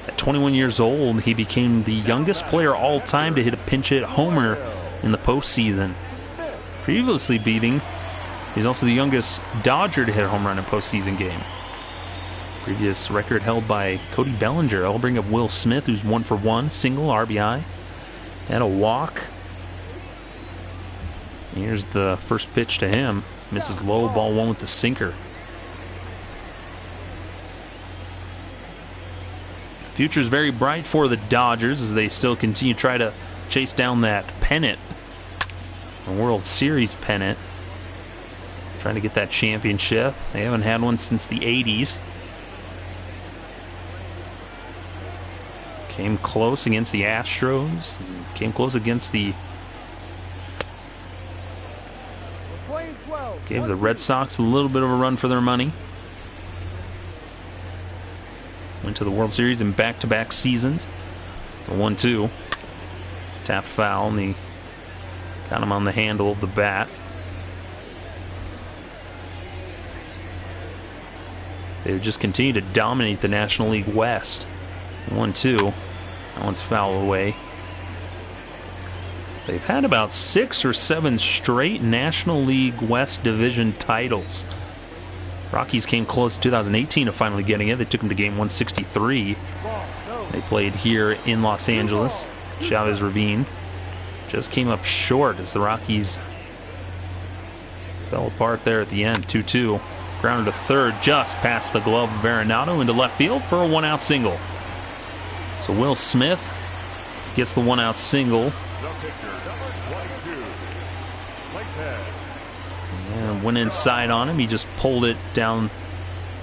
At 21 years old, he became the youngest player all time to hit a pinch hit homer in the postseason. Previously beating, he's also the youngest Dodger to hit a home run in a postseason game. Previous record held by Cody Bellinger. I'll bring up Will Smith, who's 1 for 1, single RBI, and a walk. Here's the first pitch to him. Misses low, ball 1 with the sinker. Future's very bright for the Dodgers as they still continue to try to chase down that pennant, a World Series pennant. Trying to get that championship. They haven't had one since the 80s. Came close against the Astros. Came close against the... Gave the Red Sox a little bit of a run for their money. Went to the World Series in back-to-back seasons. The 1-2. Tapped foul, and he got him on the handle of the bat. They've just continued to dominate the National League West. 1-2. That one's foul away. They've had about 6 or 7 straight National League West Division titles. Rockies came close in 2018 to finally getting it. They took them to game 163. They played here in Los Angeles. Chavez Ravine just came up short as the Rockies fell apart there at the end. 2-2. Grounded to third just past the glove of Arenado into left field for a 1-out single. So Will Smith gets the 1-out single. And went inside on him. He just pulled it down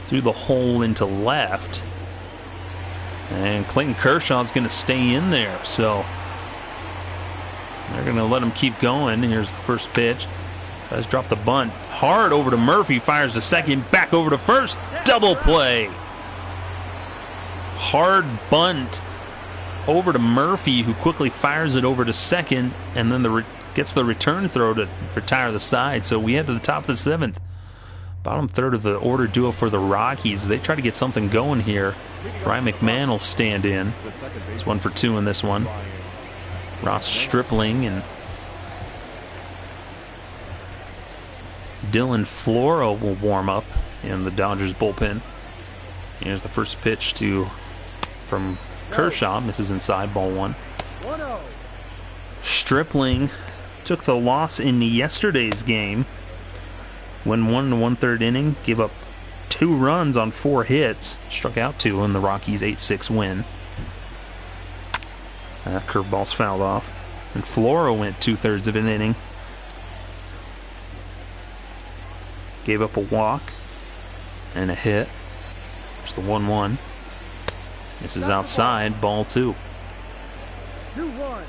through the hole into left. And Clayton Kershaw's going to stay in there. So they're going to let him keep going. Here's the first pitch. Guys drop the bunt. Hard over to Murphy. Fires to second. Back over to first. Double play. Hard bunt over to Murphy, who quickly fires it over to second. And then gets the return throw to retire the side. So we head to the top of the 7th. Bottom third of the order duo for the Rockies. They try to get something going here. Rye McMahon will stand in. It's 1 for 2 in this one. Ross Stripling and Dylan Floro will warm up in the Dodgers bullpen. Here's the first pitch from Kershaw. Misses inside, ball 1. Stripling took the loss in yesterday's game. Went 1 1/3 inning, gave up 2 runs on 4 hits, struck out 2 in the Rockies' 8-6 win. Curveball's fouled off. And Floro went 2/3 of an inning. Gave up a walk and a hit. It's the 1-1. This is outside, ball 2. 2-1.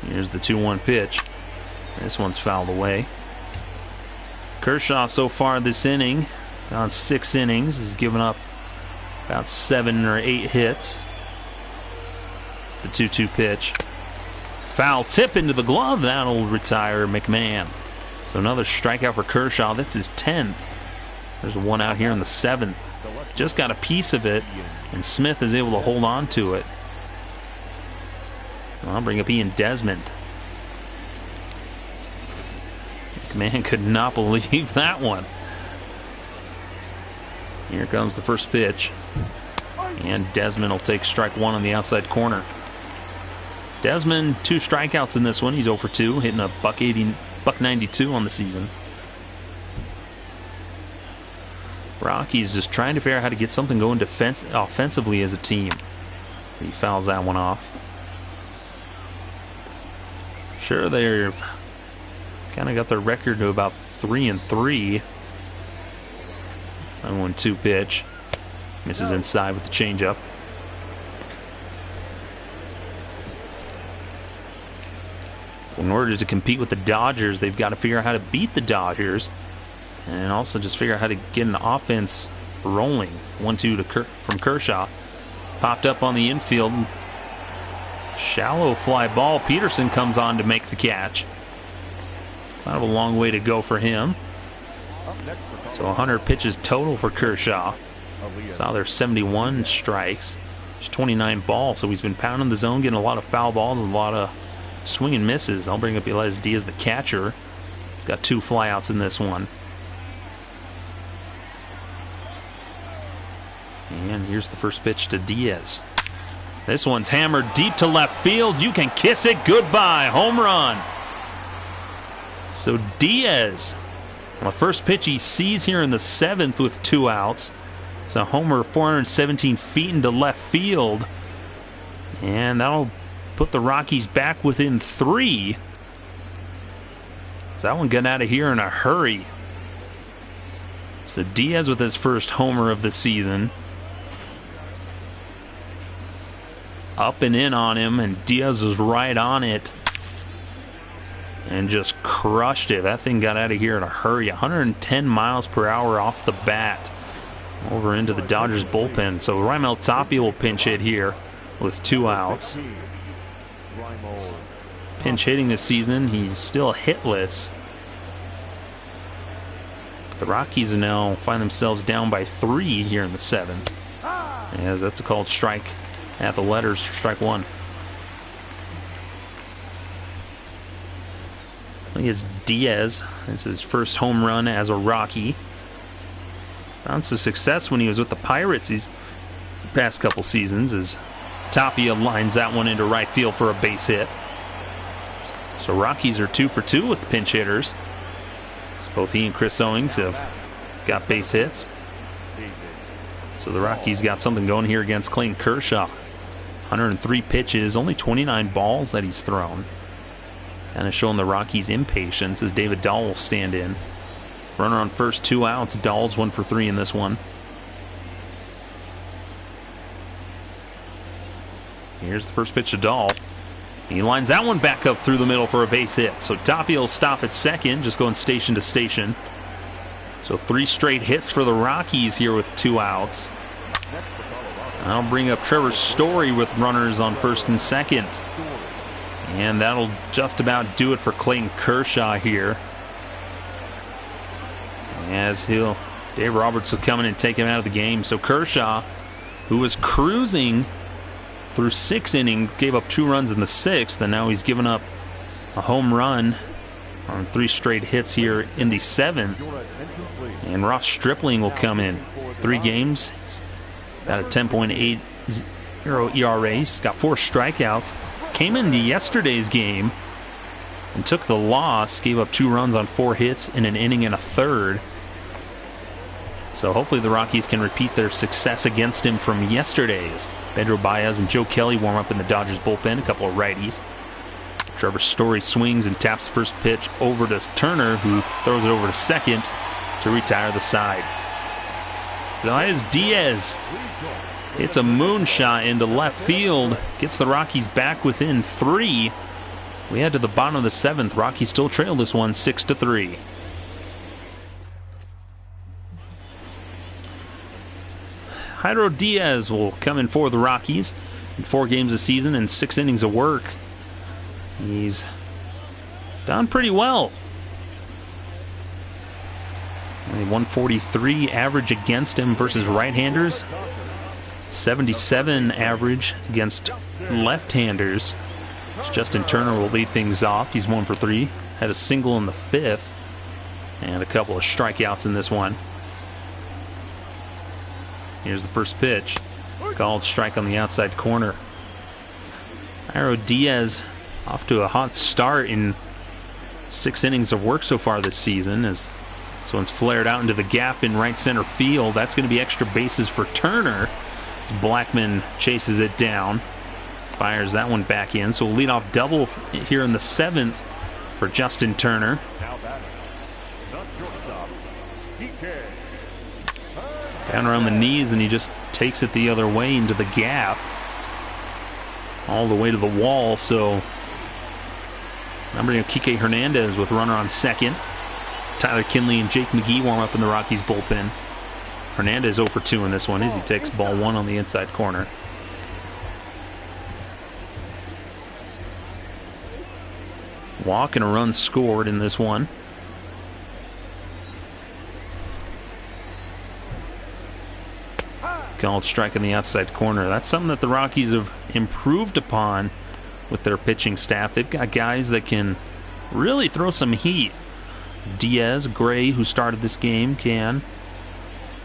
Here's the 2-1 pitch. This one's fouled away. Kershaw so far this inning, on 6 innings, has given up about 7 or 8 hits. It's the 2-2 pitch. Foul tip into the glove. That'll retire McMahon. So another strikeout for Kershaw. That's his 10th. There's a 1 out here in the 7th. Just got a piece of it, and Smith is able to hold on to it. I'll bring up Ian Desmond. McMahon could not believe that one. Here comes the first pitch. And Desmond will take strike 1 on the outside corner. Desmond, 2 strikeouts in this one. He's 0 for 2, hitting a $192 on the season. Rockies just trying to figure out how to get something going offensively as a team. He fouls that one off. Sure, they've kind of got their record to about 3-3. 1-2 pitch. Misses inside with the changeup. In order to compete with the Dodgers, they've got to figure out how to beat the Dodgers, and also just figure out how to get an offense rolling. 1-2 from Kershaw. Popped up on the infield. Shallow fly ball. Peterson comes on to make the catch. Kind of a long way to go for him. So 100 pitches total for Kershaw. So there's 71 strikes. There's 29 balls. So he's been pounding the zone, getting a lot of foul balls, and a lot of swing and misses. I'll bring up Elias Diaz, the catcher. He's got 2 flyouts in this one. And here's the first pitch to Diaz. This one's hammered deep to left field. You can kiss it goodbye. Home run. So Diaz, on the first pitch he sees here in the 7th with 2 outs. It's a homer 417 feet into left field. And that'll put the Rockies back within 3. So that one got out of here in a hurry. So Diaz with his first homer of the season. Up and in on him, and Diaz was right on it and just crushed it. That thing got out of here in a hurry. 110 miles per hour off the bat over into the Dodgers bullpen. So Raimel Tapia will pinch hit here with 2 outs. Pinch hitting this season, he's still hitless. The Rockies now find themselves down by 3 here in the 7th, as that's a called strike at the letters for strike one. Here's Diaz. It's his first home run as a Rocky. Found some success when he was with the Pirates these past couple seasons as Tapia lines that one into right field for a base hit. So Rockies are 2 for 2 with pinch hitters. So both he and Chris Owings have got base hits. So the Rockies got something going here against Clayton Kershaw. 103 pitches, only 29 balls that he's thrown. Kind of showing the Rockies' impatience as David Dahl will stand in. Runner on first, 2 outs. Dahl's 1 for 3 in this one. Here's the first pitch to Dahl. He lines that one back up through the middle for a base hit. So Tapia will stop at second, just going station to station. So 3 straight hits for the Rockies here with 2 outs. I'll bring up Trevor Story with runners on first and second. And that'll just about do it for Clayton Kershaw here. As Dave Roberts will come in and take him out of the game. So Kershaw, who was cruising through 6 innings, gave up 2 runs in the 6th, and now he's given up a home run on 3 straight hits here in the 7th. And Ross Stripling will come in. 3 games, got a 10.80 ERA. He's got 4 strikeouts. Came into yesterday's game and took the loss, gave up 2 runs on 4 hits in an inning and a third. So hopefully the Rockies can repeat their success against him from yesterday's. Pedro Baez and Joe Kelly warm up in the Dodgers bullpen, a couple of righties. Trevor Story swings and taps the first pitch over to Turner, who throws it over to second to retire the side. Elias Diaz hits a moonshot into left field, gets the Rockies back within 3. We head to the bottom of the 7th. Rockies still trail this one 6-3. Jairo Diaz will come in for the Rockies in 4 games this season and 6 innings of work. He's done pretty well. Only 143 average against him versus right-handers. 77 average against left-handers. Justin Turner will lead things off. He's 1 for 3. Had a single in the 5th and a couple of strikeouts in this one. Here's the first pitch. Called strike on the outside corner. Jairo Diaz off to a hot start in 6 innings of work so far this season as this one's flared out into the gap in right center field. That's going to be extra bases for Turner as Blackman chases it down. Fires that one back in. So we'll lead off double here in the 7th for Justin Turner. Down around the knees, and he just takes it the other way into the gap. All the way to the wall. So number Kike Hernandez with runner on second. Tyler Kinley and Jake McGee warm up in the Rockies bullpen. Hernandez 0 for 2 in this one as he takes ball 1 on the inside corner. Walk and a run scored in this one. Called strike in the outside corner. That's something that the Rockies have improved upon with their pitching staff. They've got guys that can really throw some heat. Diaz, Gray, who started this game, can.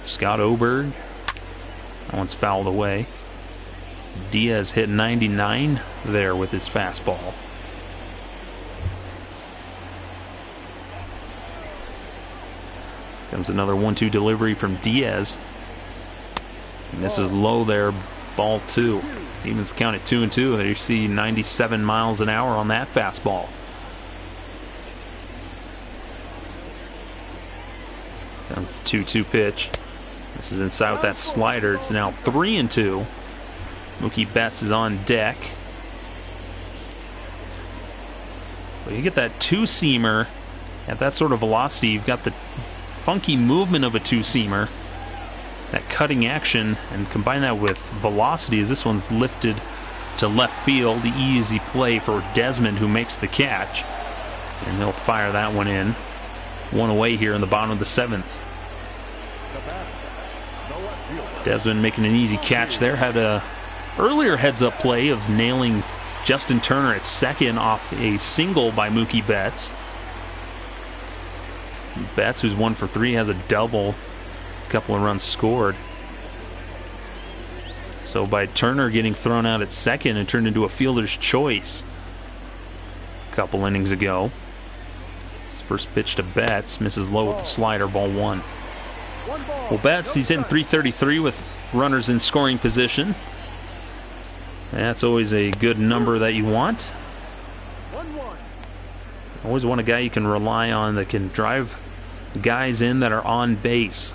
Scott Oberg. That one's fouled away. Diaz hit 99 there with his fastball. Comes another 1-2 delivery from Diaz. And this is low there, ball 2. Evens count at 2-2. There you see 97 miles an hour on that fastball. Comes the 2-2 pitch. This is inside with that slider. It's now 3-2. Mookie Betts is on deck. But you get that 2-seamer at that sort of velocity. You've got the funky movement of a 2-seamer. That cutting action, and combine that with velocity as this one's lifted to left field. The easy play for Desmond, who makes the catch. And he'll fire that one in. 1 away here in the bottom of the 7th. Desmond making an easy catch there. Had a earlier heads-up play of nailing Justin Turner at second off a single by Mookie Betts. Betts, who's 1 for 3, has a double. A couple of runs scored. So by Turner getting thrown out at second, it turned into a fielder's choice a couple innings ago. His first pitch to Betts, misses low with the slider, ball 1. Well, Betts, he's hitting .333 with runners in scoring position. That's always a good number that you want. Always want a guy you can rely on that can drive guys in that are on base.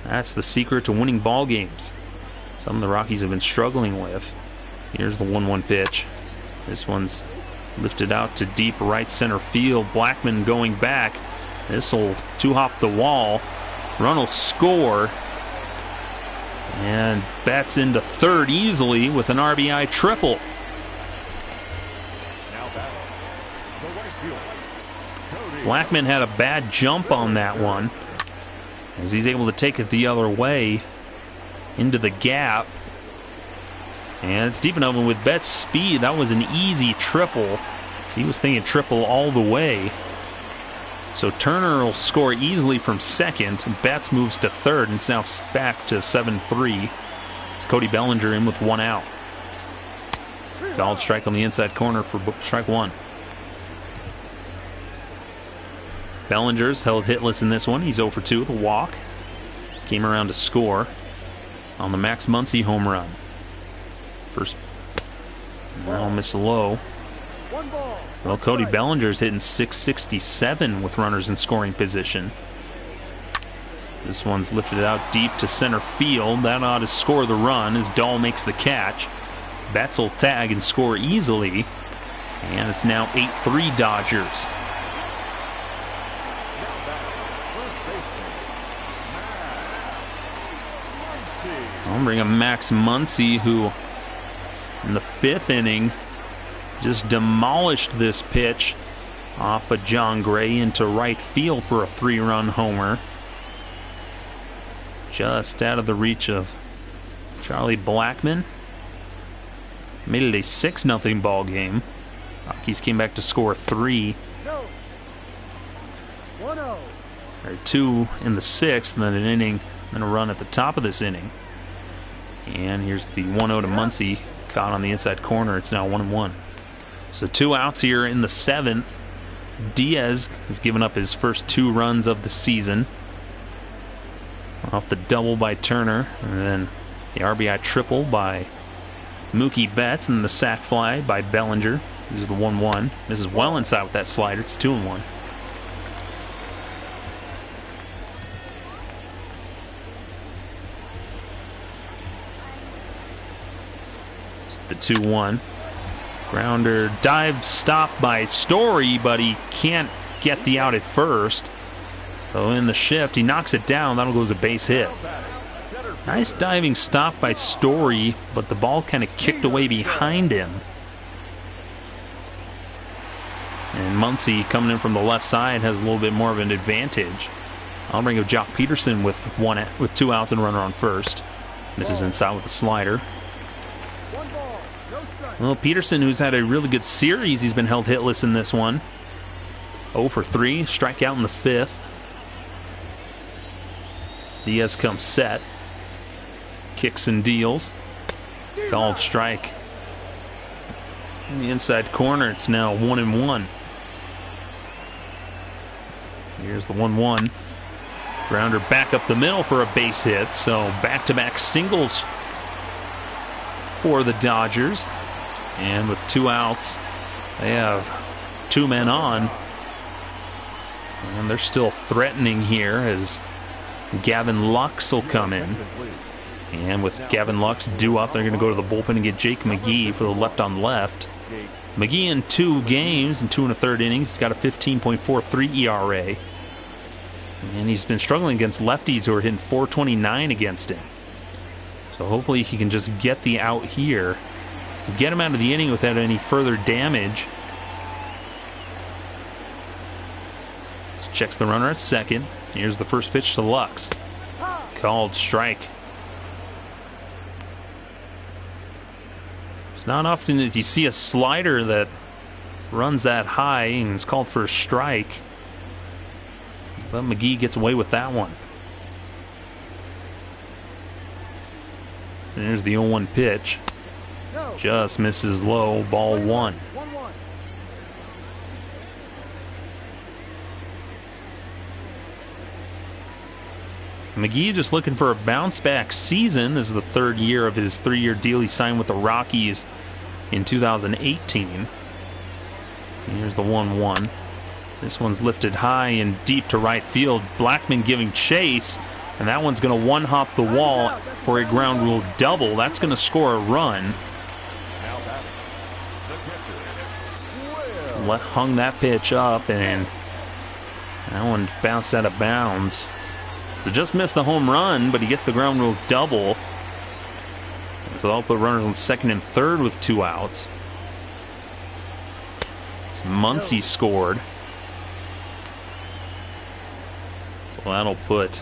That's the secret to winning ball games. Some of the Rockies have been struggling with. Here's the 1-1 pitch. This one's lifted out to deep right center field. Blackmon going back. This will two-hop the wall. Run will score. And bats into third easily with an RBI triple. Blackmon had a bad jump on that one, as he's able to take it the other way into the gap. And it's deep enough, and with Betts' speed, that was an easy triple. So he was thinking triple all the way. So Turner will score easily from second. Betts moves to third, and it's now back to 7-3. It's Cody Bellinger in with 1 out. Called strike on the inside corner for strike 1. Bellinger's held hitless in this one. He's 0 for 2 with a walk. Came around to score on the Max Muncy home run. First, now miss low. Well, Cody Bellinger's hitting .667 with runners in scoring position. This one's lifted out deep to center field. That ought to score the run as Dahl makes the catch. Betts will tag and score easily. And it's now 8-3 Dodgers. I'll bring up Max Muncy, who in the 5th inning just demolished this pitch off of John Gray into right field for a 3-run homer. Just out of the reach of Charlie Blackmon. Made it a 6-0 ball game. Rockies came back to score 3. Or 2 in the 6th, and then an inning and a run at the top of this inning. And here's the 1-0 to Muncy, caught on the inside corner. It's now 1-1. So 2 outs here in the 7th. Diaz has given up his first 2 runs of the season off the double by Turner, and then the RBI triple by Mookie Betts, and the sac fly by Bellinger. This is the 1-1. This is well inside with that slider. It's 2-1. It's the 2-1. Grounder dive stop by Story, but he can't get the out at first. So in the shift, he knocks it down. That'll go as a base hit. Nice diving stop by Story, but the ball kind of kicked away behind him. And Muncy, coming in from the left side, has a little bit more of an advantage. I'll bring up Jock Peterson with 2 outs and runner on first. This is inside with the slider. Well, Peterson, who's had a really good series, he's been held hitless in this one. 0 for 3, strikeout in the 5th. As Diaz comes set. Kicks and deals. Called strike. In the inside corner, it's now 1-1. Here's the 1-1. Grounder back up the middle for a base hit. So back-to-back singles for the Dodgers. And with 2 outs, they have 2 men on. And they're still threatening here as Gavin Lux will come in. And with Gavin Lux due up, they're going to go to the bullpen and get Jake McGee for the left on left. McGee in 2 games and 2 1/3 innings. He's got a 15.43 ERA. And he's been struggling against lefties who are hitting .429 against him. So hopefully he can just get the out here. Get him out of the inning without any further damage. Checks the runner at second. Here's the first pitch to Lux. Called strike. It's not often that you see a slider that runs that high and it's called for a strike. But McGee gets away with that one. And there's the 0-1 pitch. Just misses low, ball 1. McGee just looking for a bounce-back season. This is the third year of his 3-year deal. He signed with the Rockies in 2018. Here's the 1-1. This one's lifted high and deep to right field. Blackman giving chase, and that one's going to one-hop the wall for a ground rule double. That's going to score a run. Hung that pitch up, and that one bounced out of bounds. So just missed the home run, but he gets the ground rule double. So they'll put runners on second and third with 2 outs. So Muncy scored. So that'll put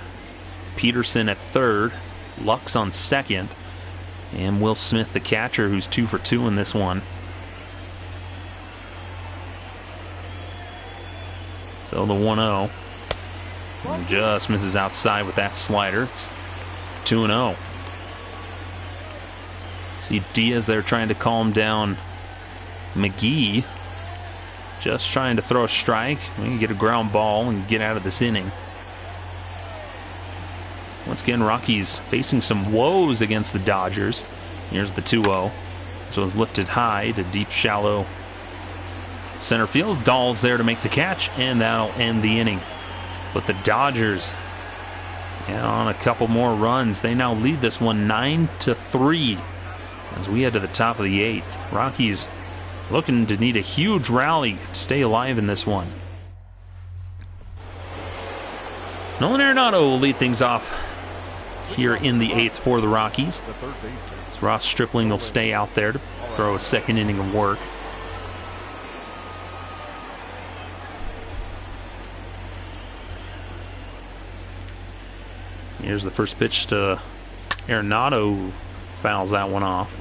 Peterson at third, Lux on second, and Will Smith, the catcher, who's 2 for 2 in this one. So the 1-0. And just misses outside with that slider. It's 2-0. See Diaz there trying to calm down McGee. Just trying to throw a strike. We can get a ground ball and get out of this inning. Once again, Rockies facing some woes against the Dodgers. Here's the 2-0. This one's lifted high to deep, shallow center field. Dahl's there to make the catch, and that'll end the inning. But the Dodgers, on a couple more runs, they now lead this one 9-3 as we head to the top of the 8th. Rockies looking to need a huge rally to stay alive in this one. Nolan Arenado will lead things off here in the 8th for the Rockies. So Ross Stripling will stay out there to throw a second inning of work. Here's the first pitch to Arenado, who fouls that one off.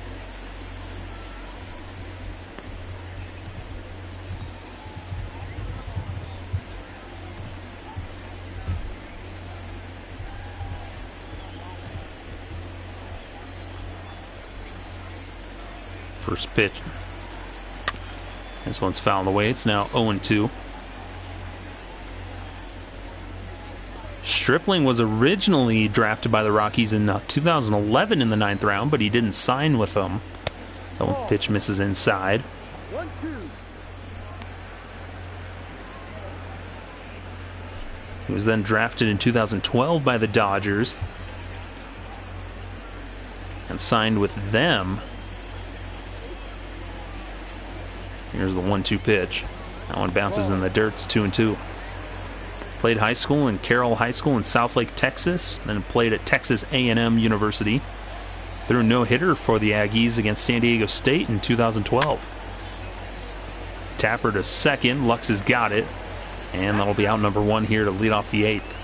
First pitch. This one's fouled away. It's now 0-2. Stripling was originally drafted by the Rockies in 2011 in the 9th round, but he didn't sign with them. So pitch misses inside. 1-2. He was then drafted in 2012 by the Dodgers and signed with them. Here's the 1-2 pitch. That one bounces in the dirt. It's 2-2. Played high school in Carroll High School in Southlake, Texas. Then played at Texas A&M University. Threw a no-hitter for the Aggies against San Diego State in 2012. Tapper to second. Lux has got it. And that'll be out number 1 here to lead off the 8th.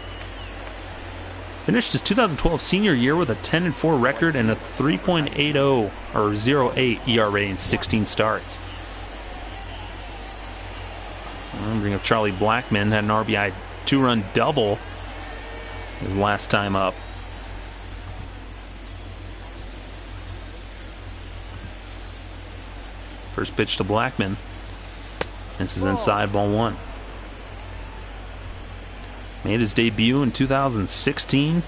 Finished his 2012 senior year with a 10-4 record and a 3.80 or 0.8 ERA in 16 starts. I'll bring up Charlie Blackman. Had an RBI 2-run double his last time up. First pitch to Blackman. This is inside, ball 1. Made his debut in 2016.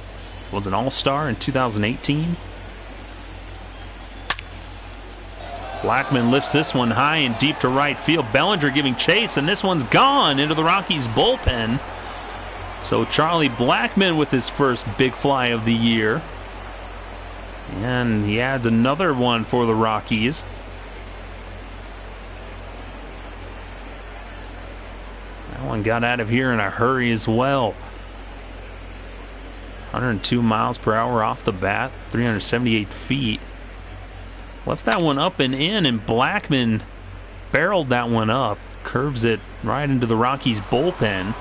Was an all-star in 2018. Blackman lifts this one high and deep to right field. Bellinger giving chase, and this one's gone into the Rockies bullpen. So Charlie Blackman with his first big fly of the year. And he adds another one for the Rockies. That one got out of here in a hurry as well. 102 miles per hour off the bat, 378 feet. Left that one up and in, and Blackman barreled that one up. Curves it right into the Rockies bullpen.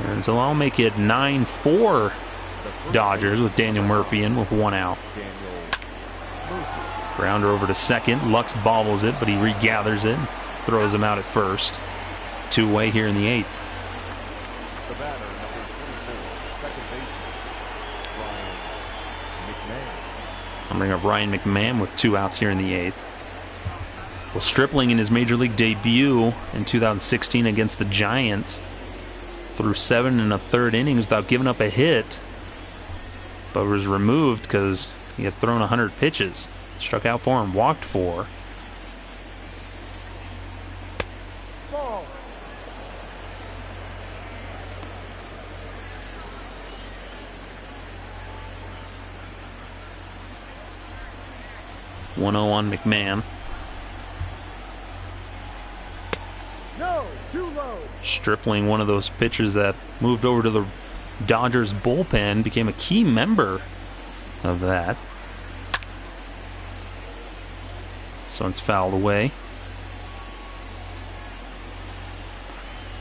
And so I'll make it 9-4 Dodgers with Daniel Murphy in with 1 out. Grounder over to second. Lux bobbles it, but he regathers it and throws him out at first. Two-way here in the 8th. The batter, number 24, second baseman, Ryan McMahon. I'll bring up Ryan McMahon with 2 outs here in the 8th. Well, Stripling in his major league debut in 2016 against the Giants threw 7 1/3 innings without giving up a hit, but was removed because he had thrown 100 pitches. Struck out 4 and walked 4. Ball. One 0 on McMahon. No, too low. Stripling, one of those pitchers that moved over to the Dodgers bullpen, became a key member of that. So it's fouled away.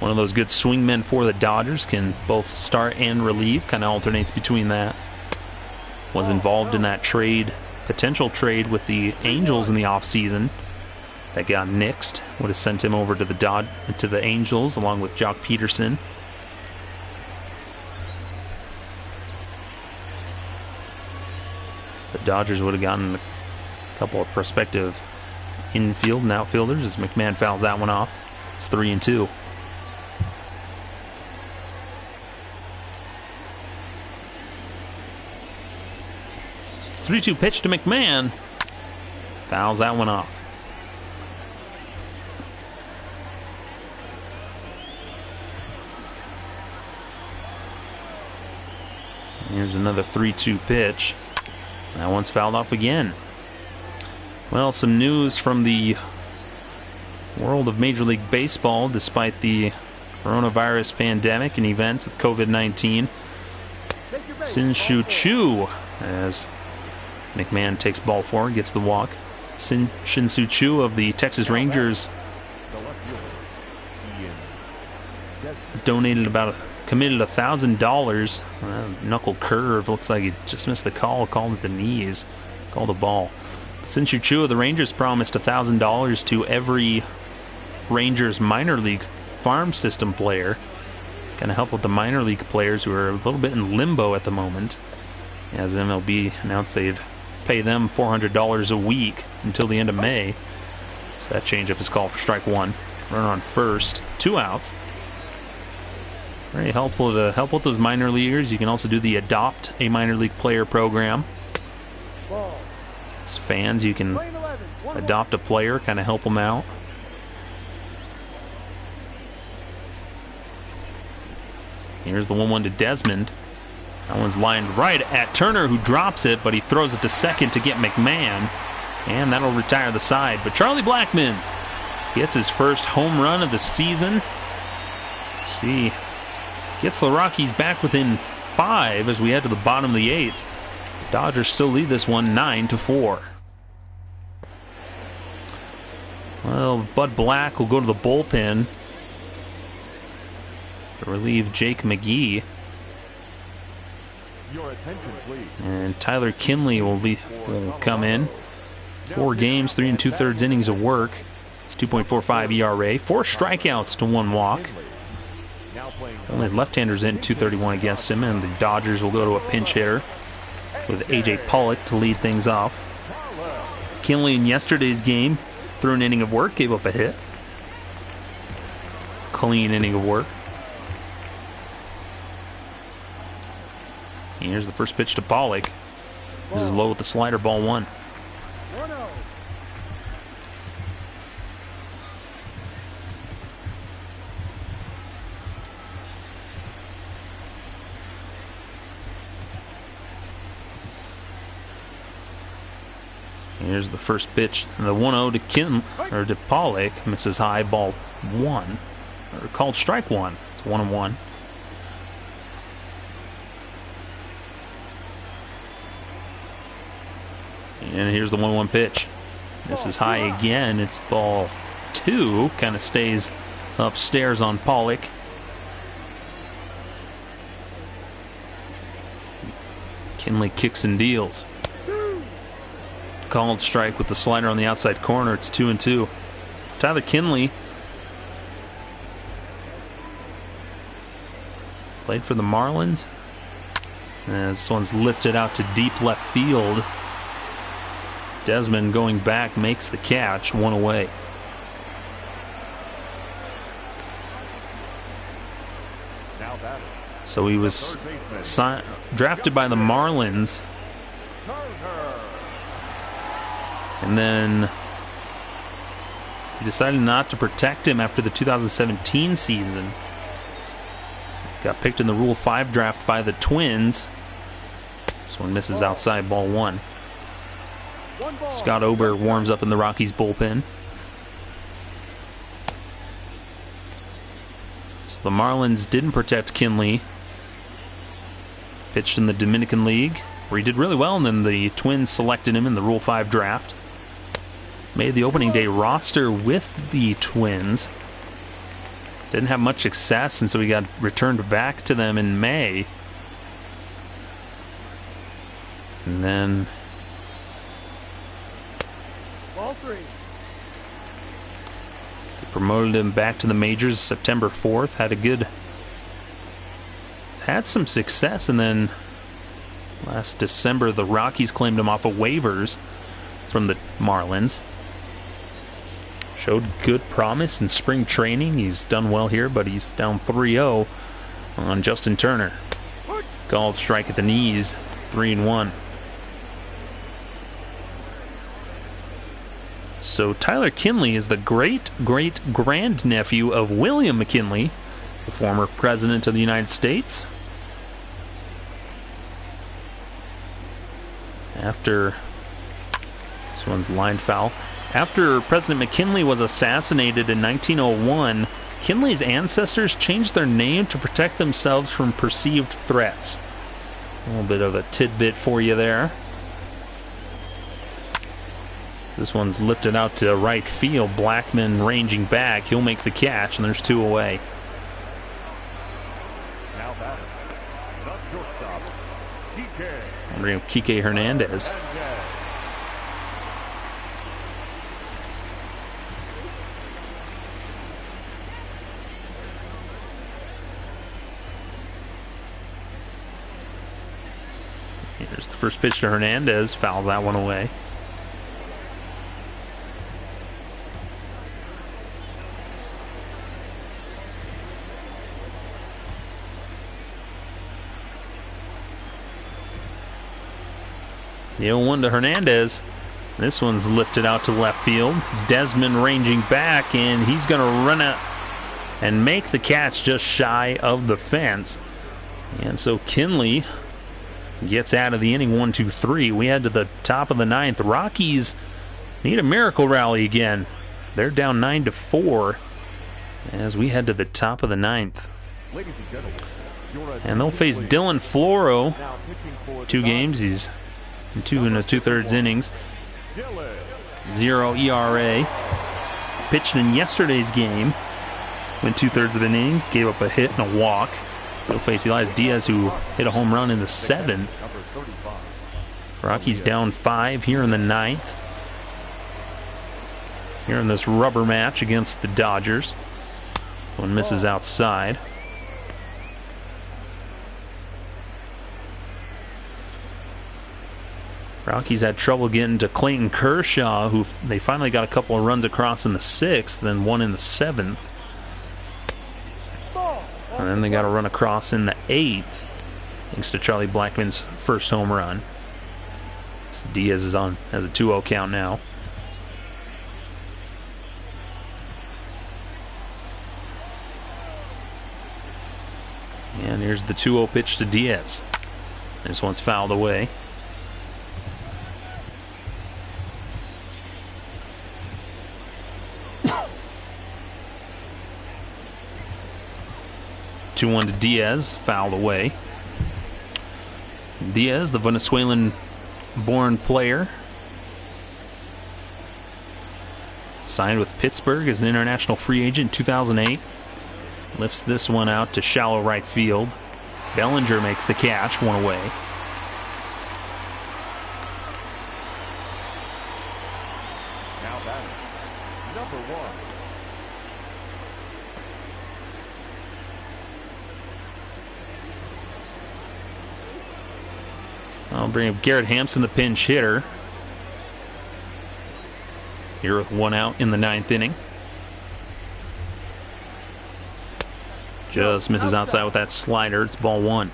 One of those good swingmen for the Dodgers, can both start and relieve, kind of alternates between that. Was involved in that trade, potential trade with the Angels in the offseason. That got nixed. Would have sent him over to the Angels along with Jock Peterson. So the Dodgers would have gotten a couple of prospective infield and outfielders as McMahon fouls that one off. It's 3-2. It's a 3-2 pitch to McMahon. Fouls that one off. Here's another 3-2 pitch. That one's fouled off again. Well, some news from the world of Major League Baseball. Despite the coronavirus pandemic and events with COVID-19, Shin-Soo Choo, as McMahon takes ball 4 and gets the walk. Shin-Soo Choo of the Texas Rangers committed $1,000. Knuckle curve, looks like he just missed the call. Called at the knees, called a ball. Shin-Soo Choo of the Rangers promised $1,000 to every Rangers minor league farm system player. Kind of help with the minor league players who are a little bit in limbo at the moment, as MLB announced they'd pay them $400 a week until the end of May. So that changeup is called for strike 1. Run on first, 2 outs. Very helpful to help with those minor leaguers. You can also do the Adopt a Minor League Player program. Ball. As fans, you can adopt a player, kind of help them out. Here's the 1-1 to Desmond. That one's lined right at Turner, who drops it, but he throws it to second to get McMahon, and that'll retire the side. But Charlie Blackmon gets his first home run of the season. See, gets the Rockies back within 5 as we head to the bottom of the 8th. The Dodgers still lead this one 9-4. Well, Bud Black will go to the bullpen to relieve Jake McGee. Your attention, please. And Tyler Kinley will come in. 4 games, 3 2/3 innings of work. It's 2.45 ERA. 4 strikeouts to 1 walk. Only left-handers in, 231 against him, and the Dodgers will go to a pinch hitter with A.J. Pollock to lead things off. Kinley in yesterday's game threw an inning of work, gave up a hit. Clean inning of work. Here's the first pitch to Pollock. This is low with the slider, ball 1. 1-0. Here's the first pitch, the 1-0 to Pollock, misses high, ball 1, or called strike 1. It's 1-1. And here's the 1-1 pitch. This is high again. It's ball 2. Kind of stays upstairs on Pollock. Kinley kicks and deals. Called strike with the slider on the outside corner. It's 2-2. Tyler Kinley played for the Marlins. And this one's lifted out to deep left field. Desmond going back makes the catch, 1 away. So he was drafted by the Marlins. And then he decided not to protect him after the 2017 season. Got picked in the Rule 5 draft by the Twins. This one misses outside, ball 1. Scott Ober warms up in the Rockies bullpen. So the Marlins didn't protect Kinley. Pitched in the Dominican League, where he did really well, and then the Twins selected him in the Rule 5 draft. Made the opening day roster with the Twins. Didn't have much success, and so he got returned back to them in May. And then Ball 3. they promoted him back to the majors September 4th. Had some success, and then last December the Rockies claimed him off of waivers from the Marlins. Showed good promise in spring training. He's done well here, but he's down 3-0 on Justin Turner. Called strike at the knees, 3-1. So Tyler Kinley is the great-great-grandnephew of William McKinley, the former president of the United States. After this one's line foul. After President McKinley was assassinated in 1901, Kinley's ancestors changed their name to protect themselves from perceived threats. A little bit of a tidbit for you there. This one's lifted out to right field. Blackman ranging back. He'll make the catch, and there's 2 away. Now batter, the shortstop, Kike Hernandez. Here's the first pitch to Hernandez. Fouls that one away. The 0-1 to Hernandez. This one's lifted out to left field. Desmond ranging back, and he's going to run out and make the catch just shy of the fence. And so Kinley gets out of the inning, 1-2-3. We head to the top of the 9th. Rockies need a miracle rally again. They're down 9-4 as we head to the top of the 9th. Ladies and gentlemen, and they'll face Dylan Floro. 2 games. He's in 2 2/3 innings. 0 ERA. Pitched in yesterday's game. Went 2/3 of an inning. Gave up a hit and a walk. They'll face Elias Diaz, who hit a home run in the 7th. Rockies down 5 here in the 9th. Here in this rubber match against the Dodgers. This one misses outside. Rockies had trouble getting to Clayton Kershaw, who they finally got a couple of runs across in the 6th, then one in the 7th. And then they got a run across in the 8th, thanks to Charlie Blackmon's first home run. So Diaz is on, has a 2-0 count now. And here's the 2-0 pitch to Diaz. This one's fouled away. One to Diaz, fouled away. Diaz, the Venezuelan-born player, signed with Pittsburgh as an international free agent in 2008. Lifts this one out to shallow right field. Bellinger makes the catch, 1 away. batting, number 1. I'll bring up Garrett Hampson, the pinch hitter. Here with 1 out in the 9th inning. Just misses outside with that slider. It's ball 1.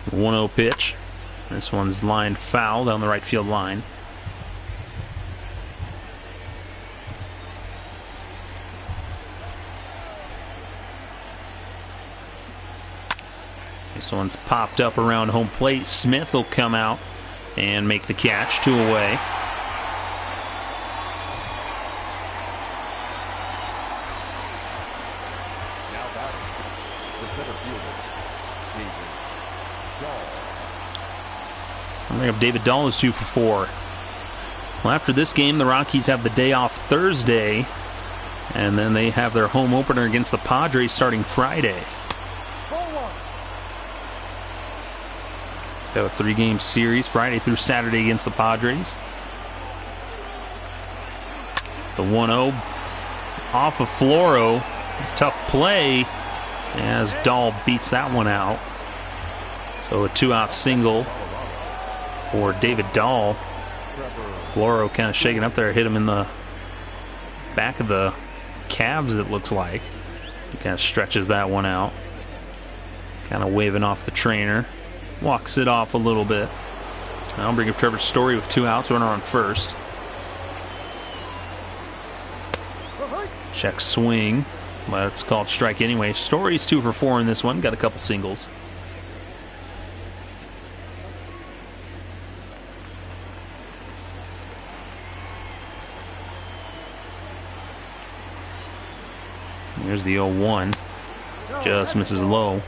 The 1-0 pitch. This one's lined foul down the right field line. This one's popped up around home plate. Smith will come out and make the catch. 2 away. Now batting, the center fielder, David Dahl. I'll bring up David Dahl is 2 for 4. Well, after this game, the Rockies have the day off Thursday, and then they have their home opener against the Padres starting Friday. They have a 3-game series Friday through Saturday against the Padres. The 1-0 off of Floro. Tough play as Dahl beats that one out. So a 2-out single for David Dahl. Floro kind of shaking up there, hit him in the back of the calves, it looks like. He kind of stretches that one out. Kind of waving off the trainer. Walks it off a little bit. I'll bring up Trevor Story with 2 outs, runner on first. Check swing, but it's called strike anyway. Story's 2 for 4 in this one. Got a couple singles. Here's the 0-1. Just misses low.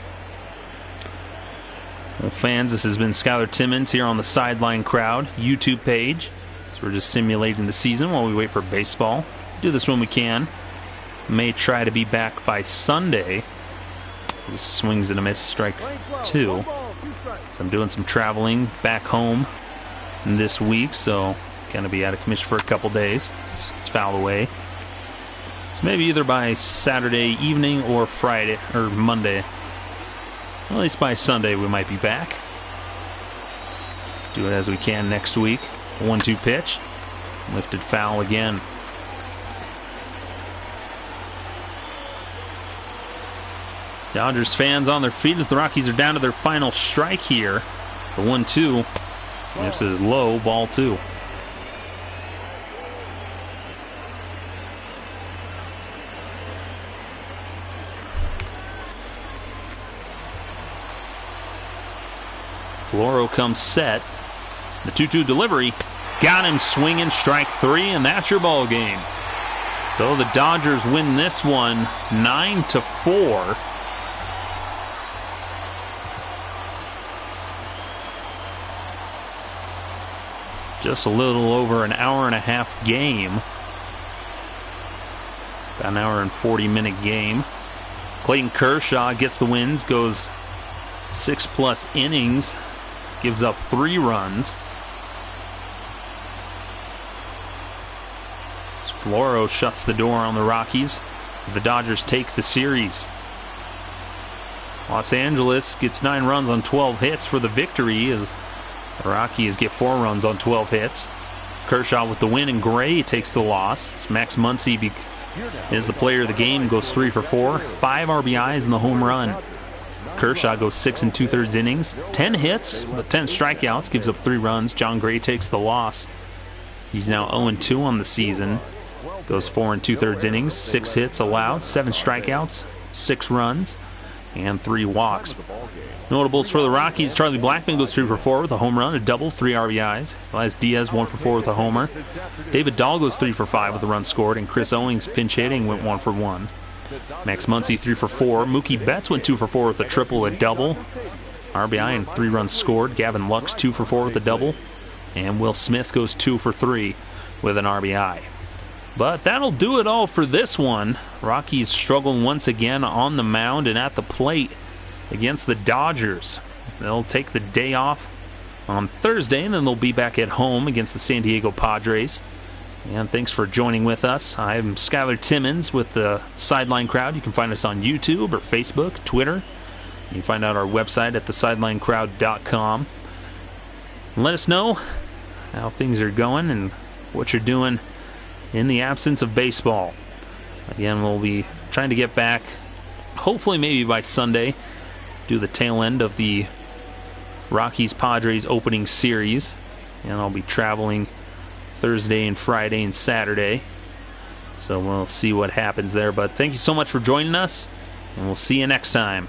Well, fans, this has been Skylar Timmons here on the Sideline Crowd YouTube page. So we're just simulating the season while we wait for baseball. Do this when we can. May try to be back by Sunday. This swings and a miss, strike 2. So I'm doing some traveling back home this week, so going to be out of commission for a couple days. It's fouled away. So maybe either by Saturday evening or Friday or Monday. At least by Sunday we might be back. Do it as we can next week. 1-2 pitch. Lifted foul again. Dodgers fans on their feet as the Rockies are down to their final strike here. The 1-2. This is low, ball 2. Floro comes set. The 2-2 delivery. Got him swinging, strike 3, and that's your ball game. So the Dodgers win this one 9-4. Just a little over an hour and a half game. About an hour and 40-minute game. Clayton Kershaw gets the wins, goes 6+ innings, gives up 3 runs. Floro shuts the door on the Rockies. The Dodgers take the series. Los Angeles gets 9 runs on 12 hits for the victory as the Rockies get 4 runs on 12 hits. Kershaw with the win, and Gray takes the loss. It's Max Muncy is the player of the game, goes 3 for 4, 5 RBIs and the home run. Kershaw goes 6 2/3 innings, 10 hits, but 10 strikeouts, gives up 3 runs. John Gray takes the loss. He's now 0-2 on the season. Goes 4 2/3 innings, 6 hits allowed, 7 strikeouts, 6 runs, and 3 walks. Notables for the Rockies: Charlie Blackmon goes 3 for 4 with a home run, a double, 3 RBIs. Elias Diaz 1 for 4 with a homer. David Dahl goes 3 for 5 with a run scored, and Chris Owings pinch hitting went 1 for 1. Max Muncy 3 for 4. Mookie Betts went 2 for 4 with a triple, a double, RBI, and 3 runs scored. Gavin Lux 2 for 4 with a double, and Will Smith goes 2 for 3 with an RBI. But that'll do it all for this one. Rockies struggling once again on the mound and at the plate against the Dodgers. They'll take the day off on Thursday, and then they'll be back at home against the San Diego Padres. And thanks for joining with us. I'm Skylar Timmons with the Sideline Crowd. You can find us on YouTube or Facebook, Twitter. You can find out our website at thesidelinecrowd.com. Let us know how things are going and what you're doing in the absence of baseball. Again, we'll be trying to get back, hopefully maybe by Sunday, do the tail end of the Rockies-Padres opening series. And I'll be traveling Thursday and Friday and Saturday. So we'll see what happens there. But thank you so much for joining us, and we'll see you next time.